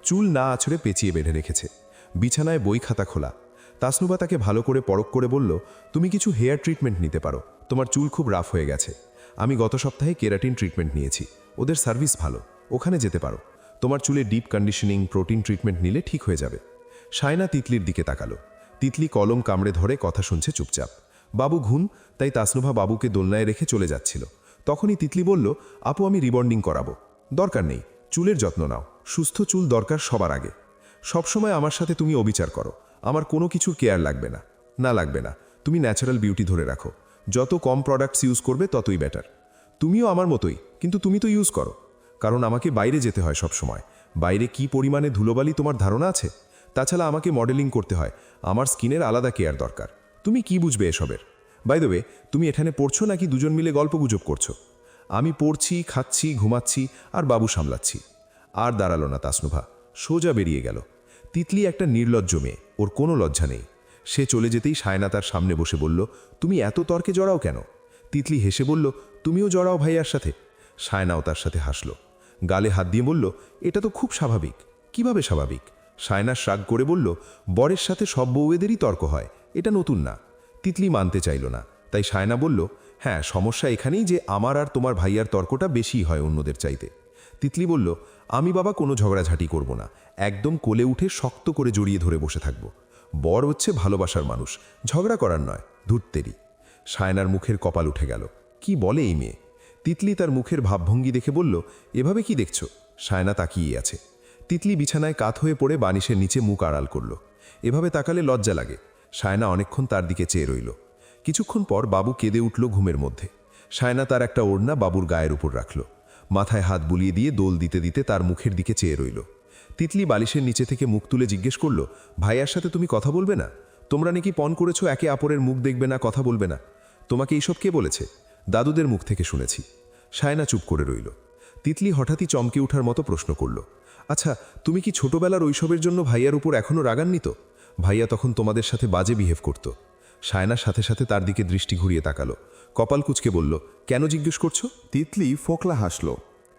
চুল না আছড়ে পেঁচিয়ে বেঁধে রেখেছে। বিছানায় বই খাতা খোলা। তাসনুভা তাকে ভালো করে পরখ করে বলল, তুমি কিছু হেয়ার ট্রিটমেন্ট নিতে পারো, তোমার চুল খুব রাফ হয়ে গেছে। আমি গত সপ্তাহে কেরাটিন ট্রিটমেন্ট নিয়েছি, ওদের সার্ভিস ভালো, ওখানে যেতে পারো। তোমার চুলে ডিপ কন্ডিশনিং, প্রোটিন ট্রিটমেন্ট নিলে ঠিক হয়ে যাবে। সায়না তিতলির দিকে তাকালো। তিতলি কলম কামড়ে ধরে কথা শুনছে চুপচাপ। বাবু ঘুম, তাই তাসনুভা বাবুকে দোলনায় রেখে চলে যাচ্ছিল। তখনই তিতলি বলল, আপু আমি রিবন্ডিং করাবো। দরকার নেই, চুলের যত্ন নাও, সুস্থ চুল দরকার সবার আগে। সবসময় আমার সাথে তুমি অবিচার করো, আমার কোনো কিছুর কেয়ার লাগবে না। না লাগবে না, তুমি ন্যাচারাল বিউটি ধরে রাখো। যত কম প্রোডাক্টস ইউজ করবে ততই বেটার। তুমিও আমার মতোই, কিন্তু তুমি তো ইউজ করো। কারণ আমাকে বাইরে যেতে হয় সব সময়। বাইরে কি পরিমাণে ধুলোবালি তোমার ধারণা আছে? তাছাড়া আমাকে মডেলিং করতে হয়, আমার স্কিনের আলাদা কেয়ার দরকার। তুমি কি বুঝবে এসবের? বাই দ্য ওয়ে, তুমি এখানে পড়ছো নাকি দুজন মিলে গল্পগুজব করছো? আমি পড়ছি, খাচ্ছি, ঘুমাচ্ছি আর বাবু সামলাচ্ছি। আর দাঁড়ালো না তাসনুভা, সোজা বেরিয়ে গেল। তিতলি একটা নির্লজ্জ মেয়ে, ওর কোনো লজ্জা নেই। সে চলে যেতেই সায়না তার সামনে বসে বলল, তুমি এত তর্কে জড়াও কেন? তিতলি হেসে বলল, তুমিও জড়াও ভাইয়ার সাথে। সায়নাও তার সাথে হাসল। গালে হাত দিয়ে বলল, এটা তো খুব স্বাভাবিক। কিভাবে স্বাভাবিক? সায়না রাগ করে বলল, বরের সাথে সব বউয়েদেরই তর্ক হয়, এটা নতুন না। তিতলি মানতে চাইল না, তাই সায়না বলল, হ্যাঁ সমস্যা এখানেই যে আমার আর তোমার ভাইয়ার তর্কটা বেশি হয় অন্যদের চাইতে। তিতলি বলল, আমি বাবা কোনো ঝগড়াঝাটি করব না, একদম কোলে উঠে শক্ত করে জড়িয়ে ধরে বসে থাকব। বর হচ্ছে ভালোবাসার মানুষ, ঝগড়া করার নয়, ধুত্তেরি। সায়নার মুখের কপাল উঠে গেল, কি বলে এই মেয়ে? তিতলি তার মুখের ভাবভঙ্গি দেখে বলল, এভাবে কি দেখছো? সায়না তাকিয়ে আছে। তিতলি বিছানায় কাত হয়ে পড়ে বালিশের নিচে মুখ আড়াল করল। এভাবে তাকালে লজ্জা লাগে। সায়না অনেকক্ষণ তার দিকে চেয়ে রইল। কিছুক্ষণ পর বাবু কেঁদে উঠল ঘুমের মধ্যে। সায়না তার একটা ওড়না বাবুর গায়ের উপর রাখল। মাথায় হাত বুলিয়ে দিয়ে দোল দিতে দিতে তার মুখের দিকে চেয়ে রইল। তিতলি বালিশের নিচে থেকে মুখ তুলে জিজ্ঞেস করল, ভাইয়ার সাথে তুমি কথা বলবে না? তোমরা নাকি পণ করেছো একে অপরের মুখ দেখবে না, কথা বলবে না। তোমাকে এইসব কে বলেছে? দাদুদের মুখ থেকে শুনেছি। সায়না চুপ করে রইল। তিতলি হঠাৎই চমকে ওঠার মতো প্রশ্ন করল, আচ্ছা তুমি কি ছোটবেলার ওইসবের জন্য ভাইয়ার উপর এখনও রাগান্বিত? ভাইয়া তখন তোমাদের সাথে বাজে বিহেভ করত। সায়নার সাথে সাথে তার দিকে দৃষ্টি ঘুরিয়ে তাকালো। কপাল কুঁচকে বলল, কেন জিজ্ঞেস করছো? তিতলি ফোকলা হাসল।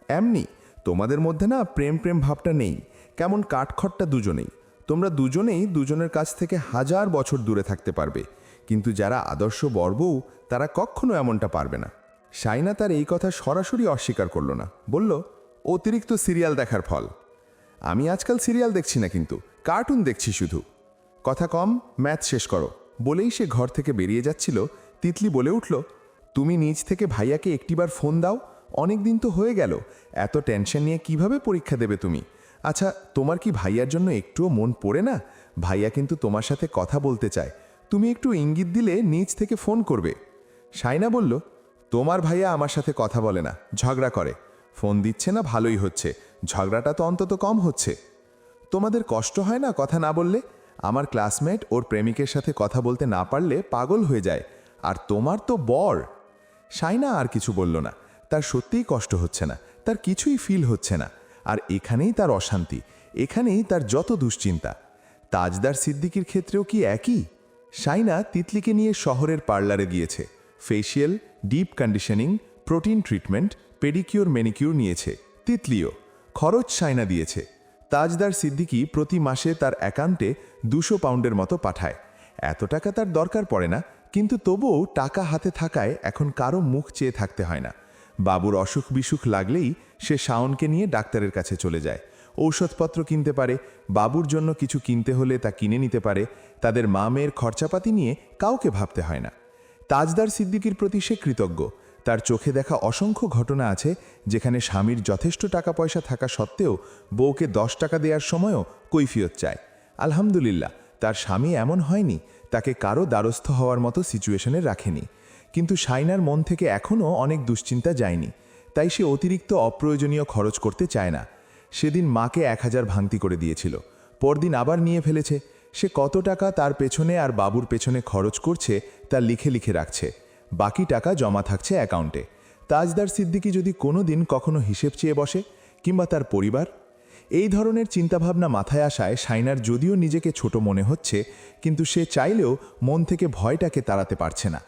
এমনি, তোমাদের মধ্যে না প্রেম প্রেম ভাবটা নেই, কেমন কাঠখট্টা দুজনেই। তোমরা দুজনেই দুজনের কাছ থেকে 1000 বছর দূরে থাকতে পারবে, কিন্তু যারা আদর্শ বরবউ তারা কখনো এমনটা পারবে না। সায়না তার এই কথা সরাসরি অস্বীকার করল না, বলল, অতিরিক্ত সিরিয়াল দেখার ফল। আমি আজকাল সিরিয়াল দেখছি না, কিন্তু কার্টুন দেখছি শুধু। কথা কম, ম্যাথ শেষ করো। বলেই সে ঘর থেকে বেরিয়ে যাচ্ছিল, তিতলি বলে উঠল, তুমি নিজ থেকে ভাইয়াকে একটিবার ফোন দাও, অনেক দিন তো হয়ে গেল, এত টেনশন নিয়ে কিভাবে পরীক্ষা দেবে তুমি? আচ্ছা, তোমার কি ভাইয়ার জন্য একটুও মন পড়ে না? ভাইয়া কিন্তু তোমার সাথে কথা বলতে চায়, তুমি একটু ইঙ্গিত দিলে নিজ থেকে ফোন করবে। সায়না বলল, তোমার ভাইয়া আমার সাথে কথা বলে না, ঝগড়া করে। ফোন দিচ্ছে না ভালোই হচ্ছে, ঝগড়াটা তো অন্তত কম হচ্ছে। তোমাদের কষ্ট হয় না কথা না বললে? আমার ক্লাসমেট ওর প্রেমিকের সাথে কথা বলতে না পারলে পাগল হয়ে যায়, আর তোমার তো বর। সায়না আর কিছু বলল না। তার সত্যিই কষ্ট হচ্ছে না, তার কিছুই ফিল হচ্ছে না। আর এখানেই তার অশান্তি, এখানেই তার যত দুশ্চিন্তা। তাজদার সিদ্দিকীর ক্ষেত্রেও কি একই? সায়না তিতলিকে নিয়ে শহরের পার্লারে গিয়েছে। Facial, deep conditioning, protein treatment, pedicure manicure নিয়েছে। তিতলিও খরচ সায়না দিয়েছে। তাজদার সিদ্দিকী প্রতি মাসে তার অ্যাকাউন্টে 200 পাউন্ডের মতো পাঠায়। এত টাকা তার দরকার পড়ে না, কিন্তু তবুও টাকা হাতে থাকায় এখন কারো মুখ চেয়ে থাকতে হয় না। বাবুর অসুখ বিসুখ লাগলেই সে শাওনকে নিয়ে ডাক্তারের কাছে চলে যায়। ঔষধপত্র কিনতে পারে, বাবুর জন্য কিছু কিনতে হলে তা কিনে নিতে পারে। তাদের মা মেয়ের খরচাপাতি নিয়ে কাউকে ভাবতে হয় না। তাজদার সিদ্দিকীর প্রতি সে কৃতজ্ঞ। তার চোখে দেখা অসংখ্য ঘটনা আছে যেখানে স্বামীর যথেষ্ট টাকা পয়সা থাকা সত্ত্বেও বউকে 10 টাকা দেওয়ার সময়ও কৈফিয়ত চায়। আলহামদুলিল্লাহ, তার স্বামী এমন হয়নি, তাকে কারো দ্বারস্থ হওয়ার মতো সিচুয়েশনে রাখেনি। কিন্তু সায়নার মন থেকে এখনও অনেক দুশ্চিন্তা যায়নি, তাই সে অতিরিক্ত অপ্রয়োজনীয় খরচ করতে চায় না। সেদিন মাকে 1000 ভাঙতি করে দিয়েছিল, পরদিন আবার নিয়ে ফেলেছে। সে কত টাকা তার পেছনে আর বাবুর পেছনে খরচ করছে তা লিখে লিখে রাখছে। বাকি টাকা জমা থাকছে অ্যাকাউন্টে। তাজদার সিদ্দিকী যদি কোনো দিন কখনো হিসেব চেয়ে বসে, কিংবা তার পরিবার, এই ধরনের চিন্তাভাবনা মাথায় আসায় শাইনার যদিও নিজেকে ছোট মনে হচ্ছে, কিন্তু সে চাইলেও মন থেকে ভয়টাকে তাড়াতে পারছে না।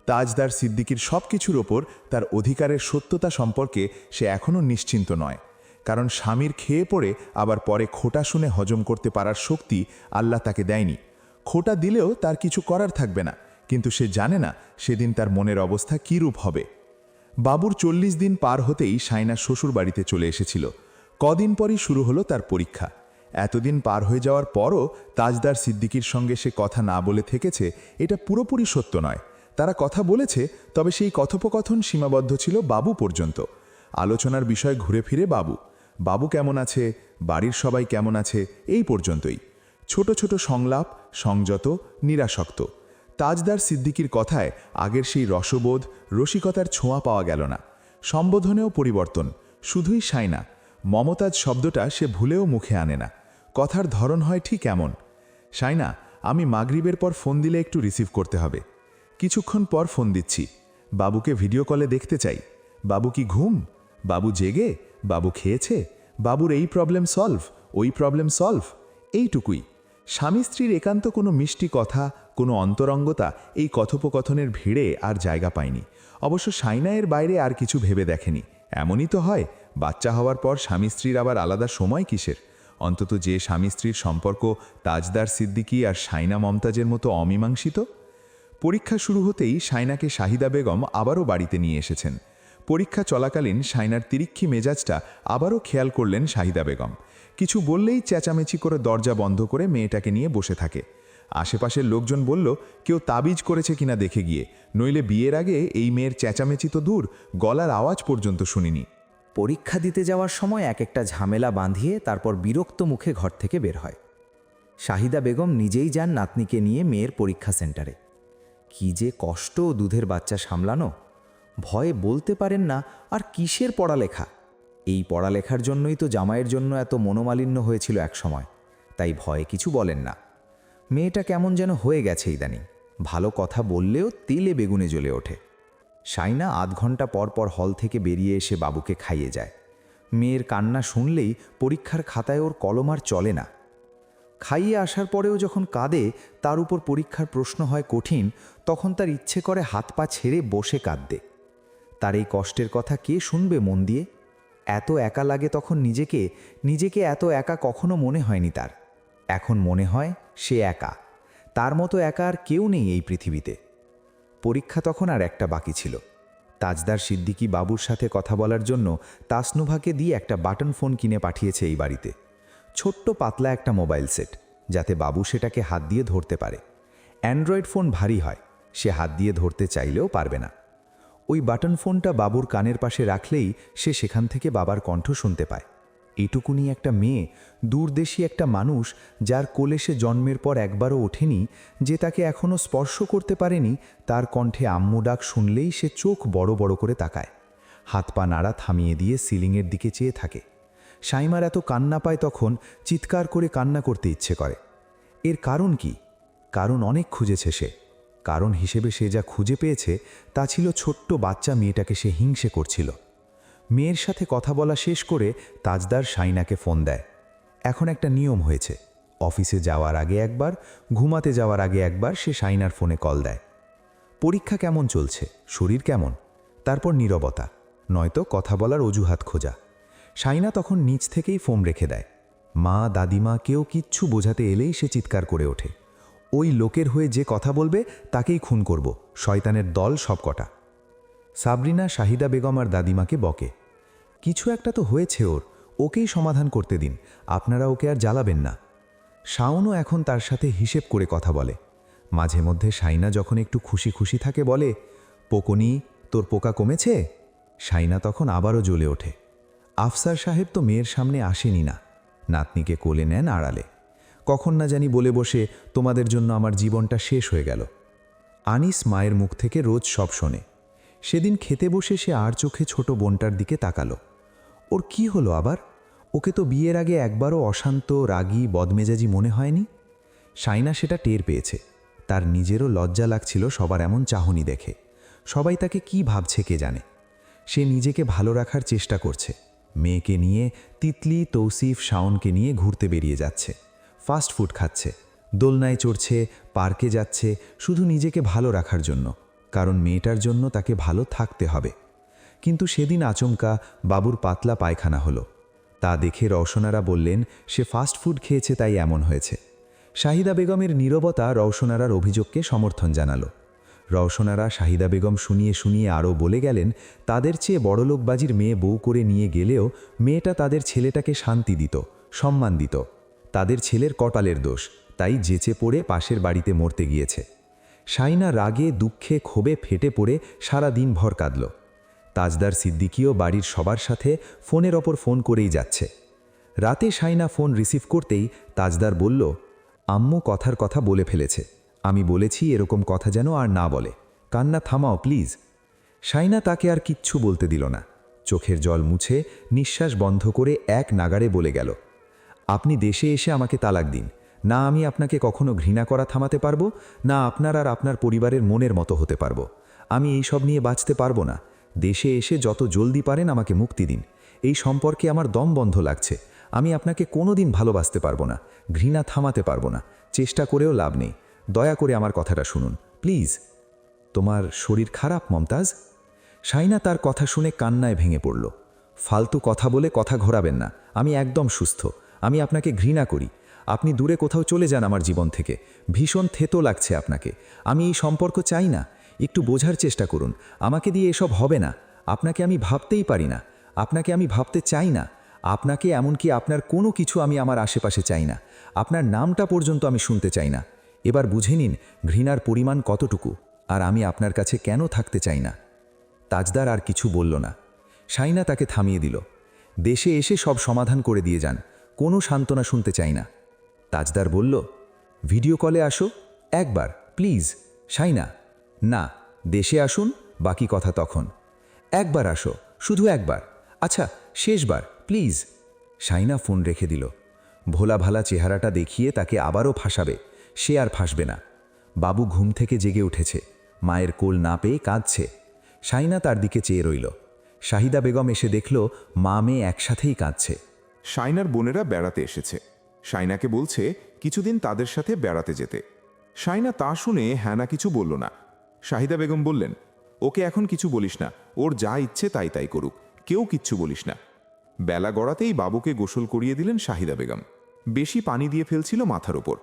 তাজদার সিদ্দিকীর সব কিছুর ওপর তার অধিকারের সত্যতা সম্পর্কে সে এখনও নিশ্চিন্ত নয়, কারণ স্বামীর খেয়ে পড়ে আবার পরে খোটা শুনে হজম করতে পারার শক্তি আল্লাহ তাকে দেয়নি। খোটা দিলেও তার কিছু করার থাকবে না, কিন্তু সে জানে না সেদিন তার মনের অবস্থা কী রূপ হবে। বাবুর 40 দিন পার হতেই শাইনা শ্বশুর বাড়িতে চলে এসেছিল। কদিন পরই শুরু হলো তার পরীক্ষা। এতদিন পার হয়ে যাওয়ার পরও তাজদার সিদ্দিকীর সঙ্গে সে কথা না বলে থেকেছে, এটা পুরোপুরি সত্য নয়। তারা কথা বলেছে, তবে সেই কথোপকথন সীমাবদ্ধ ছিল বাবু পর্যন্ত। আলোচনার বিষয় ঘুরে ফিরে বাবু। বাবু কেমন আছে, বাড়ির সবাই কেমন আছে, এই পর্যন্তই। ছোট ছোট সংলাপ, সংযত, নিরাসক্ত। তাজদার সিদ্দিকীর কথায় আগের সেই রসবোধ, রসিকতার ছোঁয়া পাওয়া গেল না। সম্বোধনেও পরিবর্তন, শুধুই শাইনা। মমতাজ শব্দটা সে ভুলেও মুখে আনে না। কথার ধরন হয় ঠিক এমন: শাইনা, আমি মাগরিবের পর ফোন দিলে একটু রিসিভ করতে হবে। কিছুক্ষণ পর ফোন দিচ্ছি। বাবুকে ভিডিও কলে দেখতে চাই। বাবু কি ঘুম? বাবু জেগে? বাবু খেয়েছে? বাবুর এই প্রবলেম সলভ, ওই প্রবলেম সলভ, এইটুকুই। স্বামী স্ত্রীর একান্ত কোনো মিষ্টি কথা, কোনো অন্তরঙ্গতা এই কথোপকথনের ভিড়ে আর জায়গা পায়নি। অবশ্য শাইনা এর বাইরে আর কিছু ভেবে দেখেনি। এমনই তো হয়, বাচ্চা হওয়ার পর স্বামী স্ত্রীর আবার আলাদা সময় কিসের? অন্তত যে স্বামী স্ত্রীর সম্পর্ক তাজদার সিদ্দিকী আর শাইনা মমতাজের মতো অমীমাংসিত। পরীক্ষা শুরু হতেই শাইনাকে শাহিদা বেগম আবারও বাড়িতে নিয়ে এসেছেন। পরীক্ষা চলাকালীন শাইনার তিরিক্ষি মেজাজটা আবারও খেয়াল করলেন শাহিদা বেগম। কিছু বললেই চেঁচামেচি করে দরজা বন্ধ করে মেয়েটাকে নিয়ে বসে থাকে। আশেপাশের লোকজন বলল, কেউ তাবিজ করেছে কিনা দেখে গিয়ে, নইলে বিয়ের আগে এই মেয়ের চেঁচামেচি তো দূর, গলার আওয়াজ পর্যন্ত শুনিনি। পরীক্ষা দিতে যাওয়ার সময় এক একটা ঝামেলা বাঁধিয়ে তারপর বিরক্ত মুখে ঘর থেকে বের হয়। শাহিদা বেগম নিজেই যান নাতনিকে নিয়ে মেয়ের পরীক্ষা সেন্টারে। কি যে কষ্ট দুধের বাচ্চা সামলানো! ভয়ে বলতে পারেন না আর কিসের পড়ালেখা। এই পড়ালেখার জন্যই তো জামাইয়ের জন্য এত মনোমালিন্য হয়েছিল এক সময়, তাই ভয়ে কিছু বলেন না। মেয়েটা কেমন যেন হয়ে গেছে ইদানিং, ভালো কথা বললেও তেলে বেগুনে জ্বলে ওঠে। শাইনা আধ ঘন্টা পর পর হল থেকে বেরিয়ে এসে বাবুকে খাইয়ে যায়। মেয়ের কান্না শুনলেই পরীক্ষার খাতায় ওর কলম আর চলে না। খাইয়ে আসার পরেও যখন কাঁদে, তার উপর পরীক্ষার প্রশ্ন হয় কঠিন, তখন তার ইচ্ছে করে হাত পা ছেড়ে বসে কাঁদতে। তার এই কষ্টের কথা কে শুনবে মন দিয়ে? এত একা লাগে তখন নিজেকে এত একা কখনো মনে হয়নি তার। এখন মনে হয় সে একা, তার মতো একা আর কেউ নেই এই পৃথিবীতে। পরীক্ষা তখন আর একটা বাকি ছিল। তাজদার সিদ্দিকী বাবুর সাথে কথা বলার জন্য তাসনুভাকে দিয়ে একটা বাটন ফোন কিনে পাঠিয়েছে এই বাড়িতে। ছোট্ট পাতলা একটা মোবাইল সেট, যাতে বাবু সেটাকে হাত দিয়ে ধরতে পারে। অ্যান্ড্রয়েড ফোন ভারী হয়, সে হাত দিয়ে ধরতে চাইলেও পারবে না। ওই বাটন ফোনটা বাবুর কানের পাশে রাখলেই সে সেখান থেকে বাবার কণ্ঠ শুনতে পায়। এটুকুনি একটা মেয়ে, দূরদেশী একটা মানুষ, যার কোলে সে জন্মের পর একবারও ওঠেনি, যে তাকে এখনও স্পর্শ করতে পারেনি, তার কণ্ঠে আম্মু ডাক শুনলেই সে চোখ বড় বড় করে তাকায়। হাত পা নাড়া থামিয়ে দিয়ে সিলিংয়ের দিকে চেয়ে থাকে। শাইমার এত কান্না পায় তখন, চিৎকার করে কান্না করতে ইচ্ছে করে। এর কারণ কি? কারণ অনেক খুঁজেছে সে। কারণ হিসেবে সে যা খুঁজে পেয়েছে তা ছিল ছোট্ট বাচ্চা মেয়েটাকে সে হিংসে করছিল। মেয়ের সাথে কথা বলা শেষ করে তাজদার শাইনাকে ফোন দেয়। এখন একটা নিয়ম হয়েছে, অফিসে যাওয়ার আগে একবার, ঘুমাতে যাওয়ার আগে একবার সে শাইনার ফোনে কল দেয়। পরীক্ষা কেমন চলছে, শরীর কেমন, তারপর নীরবতা, নয়তো কথা বলার অজুহাত খোঁজা। শাইনা তখন নিচ থেকেই ফোন রেখে দেয়। মা, দাদিমা কেউ কিচ্ছু বোঝাতে এলেই সে চিৎকার করে ওঠে, ওই লোকের হয়ে যে কথা বলবে তাকেই খুন করব, শয়তানের দল সবকটা। সাবরিনা শাহিদা বেগম আর দাদিমাকে বকে, কিছু একটা তো হয়েছে ওর, ওকেই সমাধান করতে দিন, আপনারা ওকে আর জ্বালাবেন না। শাওনও এখন তার সাথে হিসেব করে কথা বলে। মাঝে মধ্যে শাইনা যখন একটু খুশি খুশি থাকে বলে, পোকনি, তোর পোকা কমেছে? শাইনা তখন আবারও জ্বলে ওঠে। আফসার সাহেব তো মেয়ের সামনে আসেনি না, নাতনিকে কোলে নেন আড়ালে। কখন না জানি বলে বসে, তোমাদের জন্য আমার জীবনটা শেষ হয়ে গেল। আনিস মায়ের মুখ থেকে রোজ সব শোনে। সেদিন খেতে বসে সে আর চোখে ছোট বোনটার দিকে তাকালো। ওর কি হলো আবার? ওকে তো বিয়ের আগে একবারও অশান্ত, রাগী, বদমেজাজি মনে হয়নি। শাইনা সেটা টের পেয়েছে। তার নিজেরও লজ্জা লাগছিল সবার এমন চাহনি দেখে। সবাই তাকে কি ভাবছে কে জানে। সে নিজেকে ভালো রাখার চেষ্টা করছে, মেয়েকে নিয়ে তিতলি, তৌসিফ, শাওনকে নিয়ে ঘুরতে বেরিয়ে যাচ্ছে। ফাস্ট ফুড খাচ্ছে, দোলনায় চড়ছে, পার্কে যাচ্ছে, শুধু নিজেকে ভালো রাখার জন্য, কারণ মেয়েটার জন্য তাকে ভালো থাকতে হবে। কিন্তু সেদিন আচমকা বাবুর পাতলা পায়খানা হলো। তা দেখে রওশনারা বললেন সে ফাস্ট ফুড খেয়েছে তাই এমন হয়েছে। শাহিদা বেগমের নীরবতা রওশনারার অভিযোগকে সমর্থন জানালো। রওশনারা শাহিদা বেগম শুনিয়ে শুনিয়ে আরও বলে গেলেন তাদের চেয়ে বড়লোকবাজির মেয়ে বউ করে নিয়ে গেলেও মেয়েটা তাদের ছেলেটাকে শান্তি দিত, সম্মান দিত। তাদের ছেলের কপালের দোষ, তাই যেচে পড়ে পাশের বাড়িতে মরতে গিয়েছে। শাইনা রাগে, দুঃখে, ক্ষোভে ফেটে পড়ে সারা দিন ভর কাঁদল। তাজদার সিদ্দিকীও বাড়ির সবার সাথে ফোনের ওপর ফোন করেই যাচ্ছে। রাতে শাইনা ফোন রিসিভ করতেই তাজদার বলল, আম্মু কথার কথা বলে ফেলেছে, আমি বলেছি এরকম কথা যেন আর না বলে, কান্না থামাও প্লিজ। শাইনা তাকে আর কিচ্ছু বলতে দিল না। চোখের জল মুছে নিঃশ্বাস বন্ধ করে এক নাগাড়ে বলে গেল, আপনি দেশে এসে আমাকে তালাক দিন, না আমি আপনাকে কখনো ঘৃণা করা থামাতে পারবো, না আপনার আর আপনার পরিবারের মনের মতো হতে পারবো। আমি এই সব নিয়ে বাঁচতে পারবো না। দেশে এসে যত জলদি পারেন আমাকে মুক্তি দিন। এই সম্পর্কে আমার দম বন্ধ লাগছে। আমি আপনাকে কোনোদিন ভালোবাসতে পারবো না, ঘৃণা থামাতে পারবো না, চেষ্টা করেও লাভ নেই। দয়া করে আমার কথাটা শুনুন প্লিজ। তোমার শরীর খারাপ মমতাজ? শাইনা তার কথা শুনে কান্নায় ভেঙে পড়ল। ফালতু কথা বলে কথা ঘোরাবেন না, আমি একদম সুস্থ। আমি আপনাকে ঘৃণা করি। আপনি দূরে কোথাও চলে যান আমার জীবন থেকে। ভীষণ থেতো লাগছে আপনাকে। আমি এই সম্পর্ক চাই না। একটু বোঝার চেষ্টা করুন, আমাকে দিয়ে এসব হবে না। আপনাকে আমি ভাবতেই পারি না, আপনাকে আমি ভাবতে চাই না। আপনাকে এমনকি আপনার কোনো কিছু আমি আমার আশেপাশে চাই না। আপনার নামটা পর্যন্ত আমি শুনতে চাই না। এবার বুঝে নিন ঘৃণার পরিমাণ কতটুকু, আর আমি আপনার কাছে কেন থাকতে চাই না। তাজদার আর কিছু বলল না। শাইনা তাকে থামিয়ে দিল। দেশে এসে সব সমাধান করে দিয়ে যান, কোনো সান্ত্বনা শুনতে চাই না। তাজদার বলল, ভিডিও কলে আসো একবার প্লিজ। শাইনা, না, দেশে আসুন, বাকি কথা তখন। একবার আসো, শুধু একবার, আচ্ছা শেষবার প্লিজ। শাইনা ফোন রেখে দিল। ভোলা ভালা চেহারাটা দেখিয়ে তাকে আবারও ফাঁসাবে, সে আর ফাঁসবে না। বাবু ঘুম থেকে জেগে উঠেছে, মায়ের কোল না পেয়ে কাঁদছে। শাইনা তার দিকে চেয়ে রইল। শাহিদা বেগম এসে দেখল মা মেয়ে একসাথেই কাঁদছে। শাইনার বোনেরা বেড়াতে এসেছে। শাইনাকে বলছে কিছুদিন তাদের সাথে বেড়াতে যেতে। শাইনা তা শুনে হ্যাঁ না কিছু বলল না। শাহিদা বেগম বললেন, ওকে এখন কিছু বলিস না, ওর যা ইচ্ছে তাই তাই করুক, কেউ কিচ্ছু বলিস না। বেলা গড়াতেই বাবুকে গোসল করিয়ে দিলেন শাহিদা বেগম। বেশি পানি দিয়ে ফেলছিল মাথার ওপর।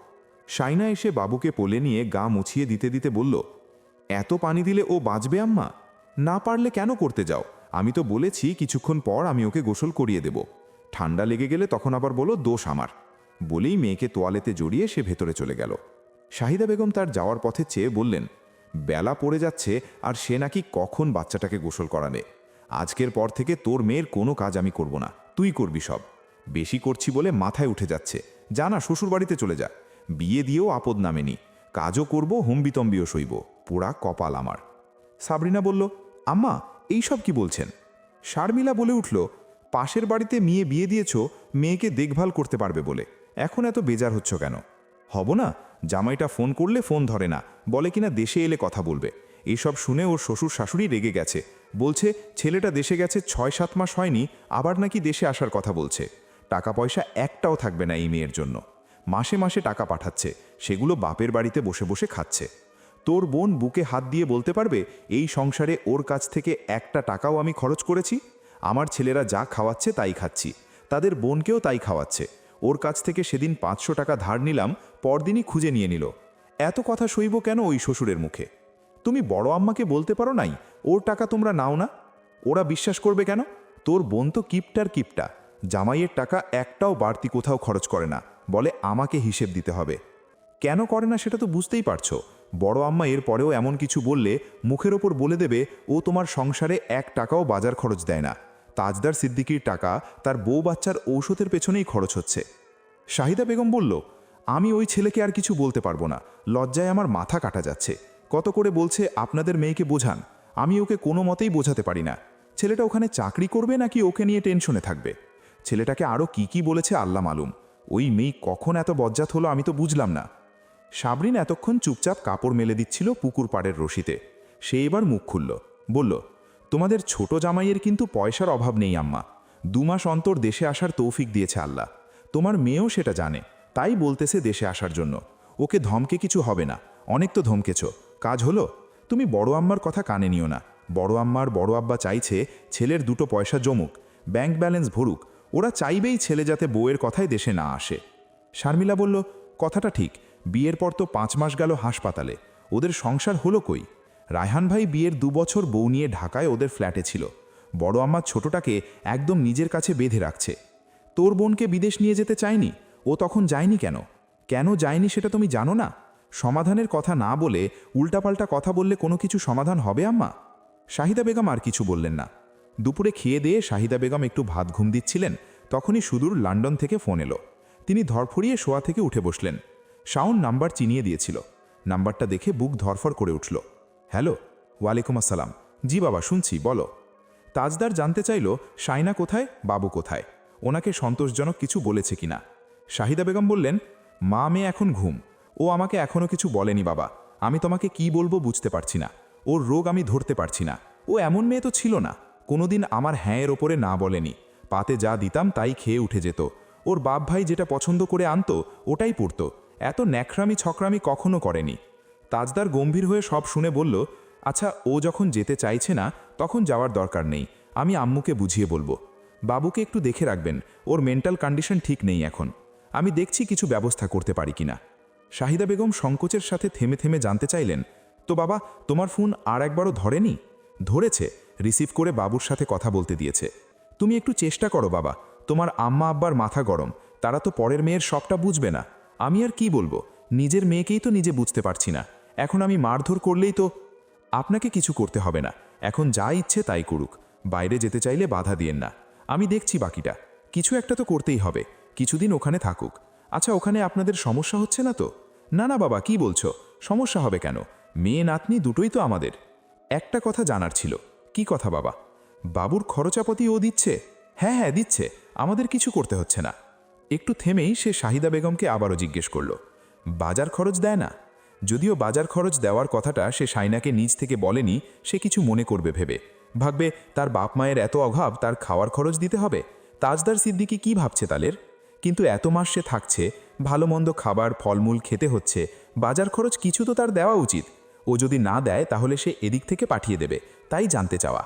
শাইনা এসে বাবুকে কোলে নিয়ে গা মুছিয়ে দিতে দিতে বলল, এত পানি দিলে ও বাঁচবে আম্মা? না পারলে কেন করতে যাও? আমি তো বলেছি কিছুক্ষণ পর আমি ওকে গোসল করিয়ে দেব। ঠান্ডা লেগে গেলে তখন আবার বলো দোষ আমার। বলেই মেয়েকে তোয়ালেতে জড়িয়ে সে ভেতরে চলে গেল। শাহিদা বেগম তার যাওয়ার পথে চেয়ে বললেন, বেলা পড়ে যাচ্ছে আর সে নাকি কখন বাচ্চাটাকে গোসল করাবে। আজকের পর থেকে তোর মেয়ের কোনো কাজ আমি করব না, তুই করবি সব। বেশি করছি বলে মাথায় উঠে যাচ্ছে। যা না, শ্বশুর বাড়িতে চলে যা। বিয়ে দিয়েও আপদ নামেনি, কাজও করব, হম্বিতম্বিও সইব, পোড়া কপাল আমার। সাবরিনা বলল, আম্মা এইসব কি বলছেন? শারমিলা বলে উঠল, পাশের বাড়িতে মেয়ে বিয়ে দিয়েছ মেয়েকে দেখভাল করতে পারবে বলে, এখন এত বেজার হচ্ছ কেন? হব না, জামাইটা ফোন করলে ফোন ধরে না, বলে কিনা দেশে এলে কথা বলবে। এইসব শুনে ওর শ্বশুর শাশুড়ি রেগে গেছে, বলছে ছেলেটা দেশে গেছে 6-7 মাস হয়নি, আবার নাকি দেশে আসার কথা বলছে। টাকা পয়সা একটাও থাকবে না এই মেয়ের জন্য। মাসে মাসে টাকা পাঠাচ্ছে, সেগুলো বাপের বাড়িতে বসে বসে খাচ্ছে। তোর বোন বুকে হাত দিয়ে বলতে পারবে এই সংসারে ওর কাছ থেকে একটা টাকাও আমি খরচ করেছি? আমার ছেলেরা যা খাওয়াচ্ছে তাই খাচ্ছি, তাদের বোনকেও তাই খাওয়াচ্ছে। ওর কাছ থেকে সেদিন 500 টাকা ধার নিলাম, পরদিনই খুঁজে নিয়ে নিল। এত কথা সইব কেন ওই শ্বশুরের মুখে? তুমি বড় আম্মাকে বলতে পারো নাই ওর টাকা তোমরা নাও না? ওরা বিশ্বাস করবে কেন? তোর বোন তো কিপটার কিপটা, জামাইয়ের টাকা একটাও বাড়তি কোথাও খরচ করে না, বলে আমাকে হিসেব দিতে হবে। কেন করে না সেটা তো বুঝতেই পারছো। বড় আম্মা এর পরেও এমন কিছু বললে মুখের ওপর বলে দেবে ও তোমার সংসারে 1 টাকাও বাজার খরচ দেয় না। তাজদার সিদ্দিকীর টাকা তার বউ বাচ্চার ঔষধের পেছনেই খরচ হচ্ছে। শাহিদা বেগম বলল, আমি ওই ছেলেকে আর কিছু বলতে পারবো না, লজ্জায় আমার মাথা কাটা যাচ্ছে। কত করে বলছে আপনাদের মেয়েকে বোঝান, আমি ওকে কোনো মতেই বোঝাতে পারি না। ছেলেটা ওখানে চাকরি করবে নাকি ওকে নিয়ে টেনশনে থাকবে? ছেলেটাকে আরও কি বলেছে আল্লাহ মালুম। ওই মেয়ে কখন এত বজ্জাত হলো আমি তো বুঝলাম না। সাবরিন এতক্ষণ চুপচাপ কাপড় মেলে দিচ্ছিল পুকুর পাড়ের রশিতে। সে এবার মুখ খুলল, বলল, তোমাদের ছোট জামাইয়ের কিন্তু পয়সার অভাব নেই আম্মা। 2 মাস অন্তর দেশে আসার তৌফিক দিয়েছে আল্লাহ। তোমার মেয়েও সেটা জানে, তাই বলতেছে দেশে আসার জন্য। ওকে ধমকে কিছু হবে না, অনেক তো ধমকেছ, কাজ হলো? তুমি বড় আম্মার কথা কানে নিও না। বড় আম্মার বড় আব্বা চাইছে ছেলের 2 পয়সা জমুক, ব্যাংক ব্যালেন্স ভরুক। ওরা চাইবেই ছেলে যাতে বউয়ের কথায় দেশে না আসে। শারমিলা বলল, কথাটা ঠিক, বিয়ের পর তো 5 মাস গেল হাসপাতালে, ওদের সংসার হলো কই? রায়হান ভাই বিয়ের 2 বছর বউ নিয়ে ঢাকায় ওদের ফ্ল্যাটে ছিল। বড় আম্মার ছোটটাকে একদম নিজের কাছে বেঁধে রাখছে। তোর বোনকে বিদেশ নিয়ে যেতে চায়নি, ও তখন যায়নি কেন? কেন যায়নি সেটা তুমি জানো না? সমাধানের কথা না বলে উল্টাপাল্টা কথা বললে কোনো কিছু সমাধান হবে আম্মা? শাহিদা বেগম আর কিছু বললেন না। দুপুরে খেয়ে দিয়ে শাহিদা বেগম একটু ভাত ঘুম দিচ্ছিলেন, তখনই সুদূর লন্ডন থেকে ফোন এলো। তিনি ধরফড়িয়ে শোয়া থেকে উঠে বসলেন। শাওন নাম্বার চিনিয়ে দিয়েছিল। নাম্বারটা দেখে বুক ধরফর করে উঠল। হ্যালো। ওয়ালাইকুম আসসালাম। জি বাবা, শুনছি, বলো। তাজদার জানতে চাইল শাইনা কোথায়, বাবু কোথায়, ওনাকে সন্তোষজনক কিছু বলেছে কিনা। শাহিদা বেগম বললেন, মা মেয়ে এখন ঘুম, ও আমাকে এখনও কিছু বলেনি বাবা। আমি তোমাকে কি বলবো বুঝতে পারছি না। ওর রোগ আমি ধরতে পারছি না। ও এমন মেয়ে তো ছিল না, কোনোদিন আমার হ্যাঁয়ের ওপরে না বলেনি। পাতে যা দিতাম তাই খেয়ে উঠে যেত। ওর বাপ ভাই যেটা পছন্দ করে আনতো ওটাই পড়তো। এত ন্যাকরামি ছকরামি কখনো করেনি। তাজদার গম্ভীর হয়ে সব শুনে বলল, আচ্ছা, ও যখন যেতে চাইছে না তখন যাওয়ার দরকার নেই, আমি আম্মুকে বুঝিয়ে বলবো। বাবুকে একটু দেখে রাখবেন, ওর মেন্টাল কন্ডিশন ঠিক নেই এখন। আমি দেখছি কিছু ব্যবস্থা করতে পারি কিনা। শাহিদা বেগম সংকোচের সাথে থেমে থেমে জানতে চাইলেন, তো বাবা, তোমার ফোন আর একবারও ধরেনি? ধরেছে, রিসিভ করে বাবুর সাথে কথা বলতে দিয়েছে। তুমি একটু চেষ্টা করো বাবা, তোমার আম্মা আব্বার মাথা গরম, তারা তো পরের মেয়ের সবটা বুঝবে না। আমি আর কি বলবো, নিজের মেয়েকেই তো নিজে বুঝতে পারছি না। এখন আমি মারধর করলেই তো। আপনাকে কিছু করতে হবে না, এখন যা ইচ্ছে তাই করুক। বাইরে যেতে চাইলে বাধা দিয়েন না, আমি দেখছি বাকিটা। কিছু একটা তো করতেই হবে, কিছুদিন ওখানে থাকুক। আচ্ছা, ওখানে আপনাদের সমস্যা হচ্ছে না তো? না না বাবা, কি বলছো, সমস্যা হবে কেন? মেয়ে নাতনি দুটোই তো আমাদের। একটা কথা জানার ছিল। কি কথা বাবা? বাবুর খরচাপাতি ও দিচ্ছে? হ্যাঁ হ্যাঁ দিচ্ছে, আমাদের কিছু করতে হচ্ছে না। একটু থেমেই সে শাহিদা বেগমকে আবারও জিজ্ঞেস করল, বাজার খরচ দেয় না? যদিও বাজার খরচ দেওয়ার কথাটা সে শাইনাকে নিজ থেকে বলেনি, সে কিছু মনে করবে ভেবে। ভাববে তার বাপ মায়ের এত অভাব, তার খাওয়ার খরচ দিতে হবে। তাজদার সিদ্দিকি কি ভাবছে তালের? কিন্তু এত মাস সে থাকছে, ভালো মন্দ খাবার ফলমূল খেতে হচ্ছে, বাজার খরচ কিছু তো তার দেওয়া উচিত। ও যদি না দেয় তাহলে সে এদিক থেকে পাঠিয়ে দেবে, তাই জানতে চাওয়া।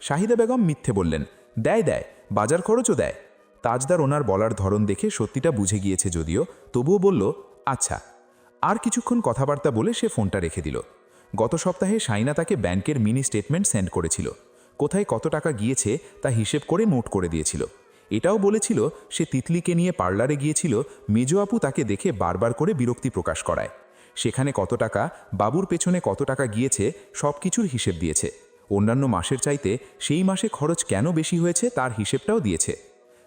শাহিদা বেগম মিথ্যে বললেন, দেয় দেয়, বাজার খরচও দেয়। তাজদার ওনার বলার ধরন দেখে সত্যিটা বুঝে গিয়েছে যদিও, তবুও বলল, আচ্ছা। আর কিছুক্ষণ কথাবার্তা বলে সে ফোনটা রেখে দিল। গত সপ্তাহে শাইনা তাকে ব্যাংকের মিনি স্টেটমেন্ট সেন্ড করেছিল। কোথায় কত টাকা গিয়েছে তা হিসেব করে নোট করে দিয়েছিল। এটাও বলেছিল সে তিতলিকে নিয়ে পার্লারে গিয়েছিল, মেজো আপু তাকে দেখে বারবার করে বিরক্তি প্রকাশ করায়। সেখানে কত টাকা, বাবুর পেছনে কত টাকা গিয়েছে, সব কিছুর হিসেব দিয়েছে। অন্যান্য মাসের চাইতে সেই মাসে খরচ কেন বেশি হয়েছে তার হিসেবটাও দিয়েছে।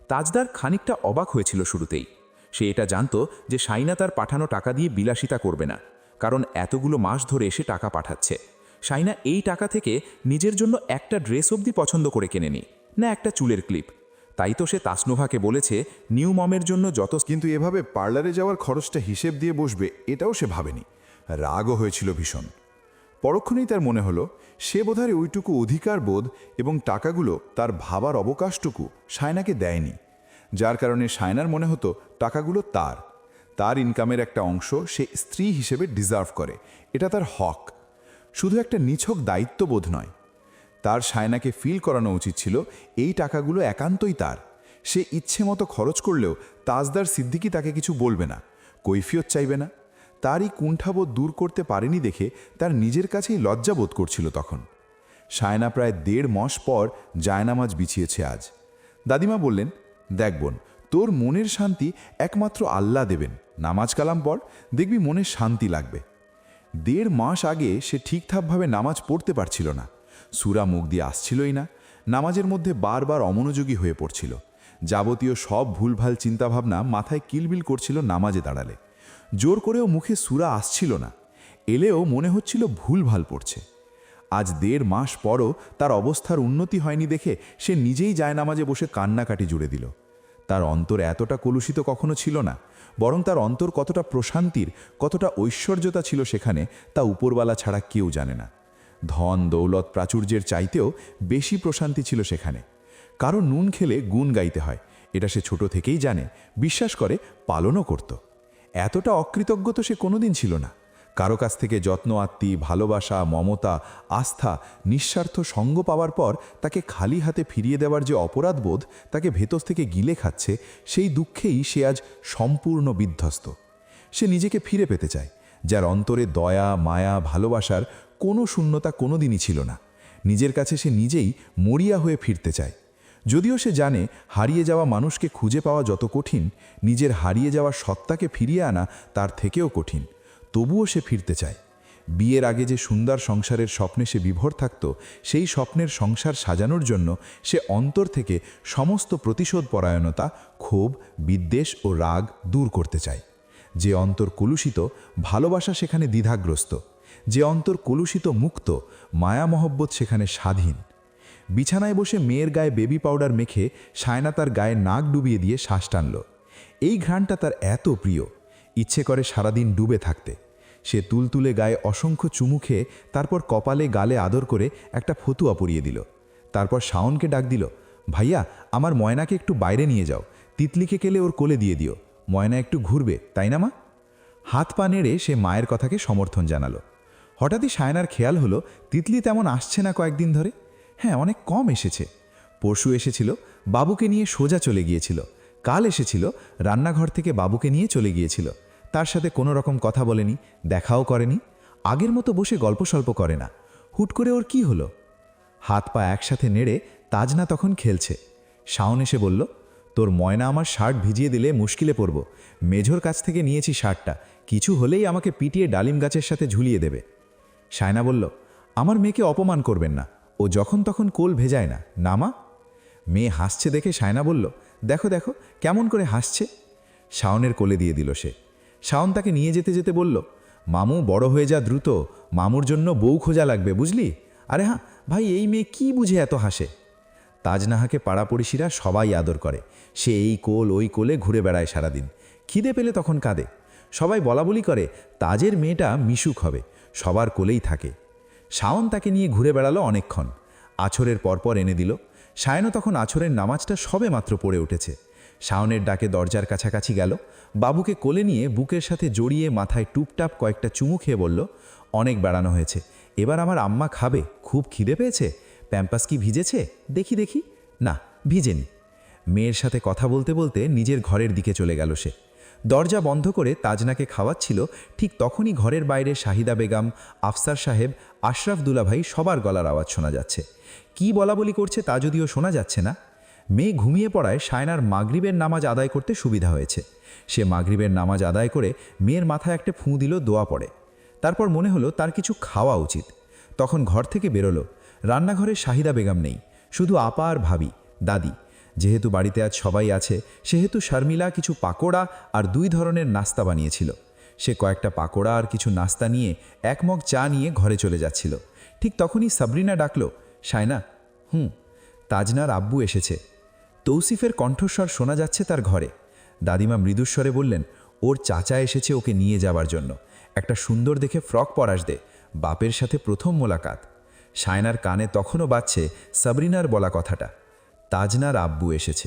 তাজদার খানিকটা অবাক হয়েছিল শুরুতেই। সে এটা জানতো যে শাইনা তার পাঠানো টাকা দিয়ে বিলাসিতা করবে না, কারণ এতগুলো মাস ধরে এসে টাকা পাঠাচ্ছে। শাইনা এই টাকা থেকে নিজের জন্য একটা ড্রেস অবধি পছন্দ করে কেনেনি, না একটা চুলের ক্লিপ। তাই তো সে তাসনোভাকে বলেছে নিউ মমের জন্য যত। কিন্তু এভাবে পার্লারে যাওয়ার খরচটা হিসেব দিয়ে বসবে এটাও সে ভাবেনি। রাগও হয়েছিল ভীষণ। পরক্ষণেই তার মনে হলো সে বোধহয় ওইটুকু অধিকার বোধ এবং টাকাগুলো তার ভাবার অবকাশটুকু শায়নাকে দেয়নি, যার কারণে শায়নার মনে হতো টাকাগুলো তার ইনকামের একটা অংশ সে স্ত্রী হিসেবে ডিজার্ভ করে, এটা তার হক, শুধু একটা নিছক দায়িত্ববোধ নয়। তার শায়নাকে ফিল করানো উচিত ছিল এই টাকাগুলো একান্তই তার। সে ইচ্ছে মতো খরচ করলেও তাজদার সিদ্দিকি তাকে কিছু বলবে না, কৈফিয়ত চাইবে না। তারই কুণ্ঠাবোধ দূর করতে পারেনি দেখে তার নিজের কাছেই লজ্জাবোধ করছিল তখন। শায়না প্রায় 1.5 মাস পর জায়নামাজ বিছিয়েছে আজ। দাদিমা বললেন, দেখ বোন, তোর মনের শান্তি একমাত্র আল্লাহ দেবেন, নামাজ কালাম পড়, দেখবি মনের শান্তি লাগবে। 1.5 মাস আগে সে ঠিকঠাকভাবে নামাজ পড়তে পারছিল না, সূরা মুখ দিয়ে আসছিলই না, নামাজের মধ্যে বারবার অমনোযোগী হয়ে পড়ছিল। যাবতীয় সব ভুলভাল চিন্তাভাবনা মাথায় কিলবিল করছিল নামাজে দাঁড়ালে। জোর করেও মুখে সূরা আসছিল না, এলেও মনে হচ্ছিল ভুলভাল পড়ছে। আজ 1.5 মাস পরও তার অবস্থার উন্নতি হয়নি দেখে সে নিজেই জায়নামাজে বসে কান্নাকাটি জুড়ে দিল। তার অন্তর এতটা কলুষিত কখনো ছিল না, বরং তার অন্তর কতটা প্রশান্তির, কতটা ঐশ্বর্যতা ছিল সেখানে তা উপরওয়ালা ছাড়া কেউ জানে না। ধন দৌলত প্রাচুর্যের চাইতেও বেশি প্রশান্তি ছিল সেখানে। কারো নুন খেলে গুণ গাইতে হয়, এটা সে ছোট থেকেই জানে, বিশ্বাস করে, পালনও করত। এতটা অকৃতজ্ঞ তো সে কোনোদিন ছিল না। কারো কাছ থেকে যত্ন আত্মি, ভালোবাসা, মমতা, আস্থা, নিঃস্বার্থ সঙ্গ পাওয়ার পর তাকে খালি হাতে ফিরিয়ে দেওয়ার যে অপরাধবোধ তাকে ভেতর থেকে গিলে খাচ্ছে, সেই দুঃখেই সে আজ সম্পূর্ণ বিধ্বস্ত। সে নিজেকে ফিরে পেতে চায়, যার অন্তরে দয়া, মায়া, ভালোবাসার কোনো শূন্যতা কোনোদিনই ছিল না। নিজের কাছে সে নিজেই মরিয়া হয়ে ফিরতে চায়। যদিও সে জানে হারিয়ে যাওয়া মানুষকে খুঁজে পাওয়া যত কঠিন, নিজের হারিয়ে যাওয়া সত্তাকে ফিরিয়ে আনা তার থেকেও কঠিন, তবুও সে ফিরতে চায়। বিয়ের আগে যে সুন্দর সংসারের স্বপ্নে সে বিভোর থাকত, সেই স্বপ্নের সংসার সাজানোর জন্য সে অন্তর থেকে সমস্ত প্রতিশোধ পরায়ণতা, ক্ষোভ, বিদ্বেষ ও রাগ দূর করতে চায়। যে অন্তর কলুষিত, ভালোবাসা সেখানে দ্বিধাগ্রস্ত। যে অন্তর কলুষিত মুক্ত, মায়া মহব্বত সেখানে স্বাধীন। বিছানায় বসে মেয়ের গায়ে বেবি পাউডার মেখে সায়না তার গায়ে নাক ডুবিয়ে দিয়ে শ্বাস টানল। এই ঘ্রাণটা তার এত প্রিয়, ইচ্ছে করে সারাদিন ডুবে থাকতে। সে তুলতুলে গায়ে অসংখ্য চুমু খেয়ে তারপর কপালে গালে আদর করে একটা ফতুয়া পরিয়ে দিল। তারপর শাওনকে ডাক দিল, ভাইয়া আমার ময়নাকে একটু বাইরে নিয়ে যাও, তিতলিকে কেলে ওর কোলে দিয়ে দিও, ময়না একটু ঘুরবে, তাই না মা? হাত পা নেড়ে সে মায়ের কথাকে সমর্থন জানালো। হঠাৎই সায়নার খেয়াল হলো তিতলি তেমন আসছে না কয়েকদিন ধরে। হ্যাঁ, অনেক কম এসেছে। পরশু এসেছিল, বাবুকে নিয়ে সোজা চলে গিয়েছিল। কাল এসেছিল, রান্নাঘর থেকে বাবুকে নিয়ে চলে গিয়েছিল। তার সাথে কোনো রকম কথা বলেনি, দেখাও করেনি, আগের মতো বসে গল্প সল্প করে না। হুট করে ওর কি হলো? হাত পা একসাথে নেড়ে তাজনা তখন খেলছে। শাওন এসে বলল, তোর ময়না আমার শার্ট ভিজিয়ে দিলে মুশকিলে পড়ব। মেঝোর কাছ থেকে নিয়েছি শার্টটা, কিছু হলেই আমাকে পিটিয়ে ডালিম গাছের সাথে ঝুলিয়ে দেবে। সায়না বলল, আমার মেয়েকে অপমান করবেন না, ও যখন তখন কোল ভেজায় না, না মা? মেয়ে হাসছে দেখে সায়না বলল, দেখো দেখো কেমন করে হাসছে। শাওনের কোলে দিয়ে দিল সে। শাওন তাকে নিয়ে যেতে যেতে বলল, মামু বড় হয়ে যা দ্রুত, মামুর জন্য বউ খোঁজা লাগবে, বুঝলি? আরে হ্যাঁ ভাই, এই মেয়ে কি বুঝে এত হাসে? তাজনাহাকে পাড়াপড়শিরা সবাই আদর করে। সে এই কোল ওই কোলে ঘুরে বেড়ায় সারাদিন। খিদে পেলে তখন কাঁদে। সবাই বলাবলি করে তাজের মেয়েটা মিশুক হবে, সবার কোলেই থাকে। শাওন তাকে নিয়ে ঘুরে বেড়ালো অনেকক্ষণ। আছরের পরপর এনে দিল। সায়নও তখন আছরের নামাজটা সবে মাত্র পড়ে উঠেছে। শাওনের ডাকে দরজার কাছাকাছি গেল, বাবুকে কোলে নিয়ে বুকের সাথে জড়িয়ে মাথায় টুপটাপ কয়েকটা চুমু খেয়ে বলল, অনেক বেড়ানো হয়েছে, এবার আমার আম্মা খাবে, খুব খিদে পেয়েছে। প্যাম্পাস কি ভিজেছে? দেখি দেখি। না, ভিজেনি। মেয়ের সাথে কথা বলতে বলতে নিজের ঘরের দিকে চলে গেল সে। দরজা বন্ধ করে তাজনাকে খাওয়াচ্ছিল, ঠিক তখনই ঘরের বাইরে শাহিদা বেগম, আফসার সাহেব, আশরাফ দুলাভাই সবার গলার আওয়াজ শোনা যাচ্ছে। কি বলাবলি করছে তা যদিও শোনা যাচ্ছে না। মেয়ে ঘুমিয়ে পড়ায় সায়নার মাগরিবের নামাজ আদায় করতে সুবিধা হয়েছে। সে মাগরিবের নামাজ আদায় করে মেয়ের মাথায় একটা ফুঁ দিল, দোয়া পড়ে। তারপর মনে হলো তার কিছু খাওয়া উচিত। তখন ঘর থেকে বেরোলো। রান্নাঘরে শাহিদা বেগম নেই, শুধু আপা আর ভাবি, দাদি। যেহেতু বাড়িতে আজ সবাই আছে, সেহেতু শর্মিলা কিছু পাকোড়া আর 2 ধরনের নাস্তা বানিয়েছিল। সে কয়েকটা পাকোড়া আর কিছু নাস্তা নিয়ে 1 মগ চা নিয়ে ঘরে চলে যাচ্ছিল। ঠিক তখনই সাবরিনা ডাকলো, সায়না। তাজনার আব্বু এসেছে। তৌসিফের কণ্ঠস্বর শোনা যাচ্ছে তার ঘরে। দাদিমা মৃদুস্বরে বললেন, ওর চাচা এসেছে ওকে নিয়ে যাবার জন্য। একটা সুন্দর দেখে ফ্রক পরাস দে, বাপের সাথে প্রথম মোলাকাত। সায়নার কানে তখনও বাজছে সাবরিনার বলা কথাটা, তাজনার আব্বু এসেছে।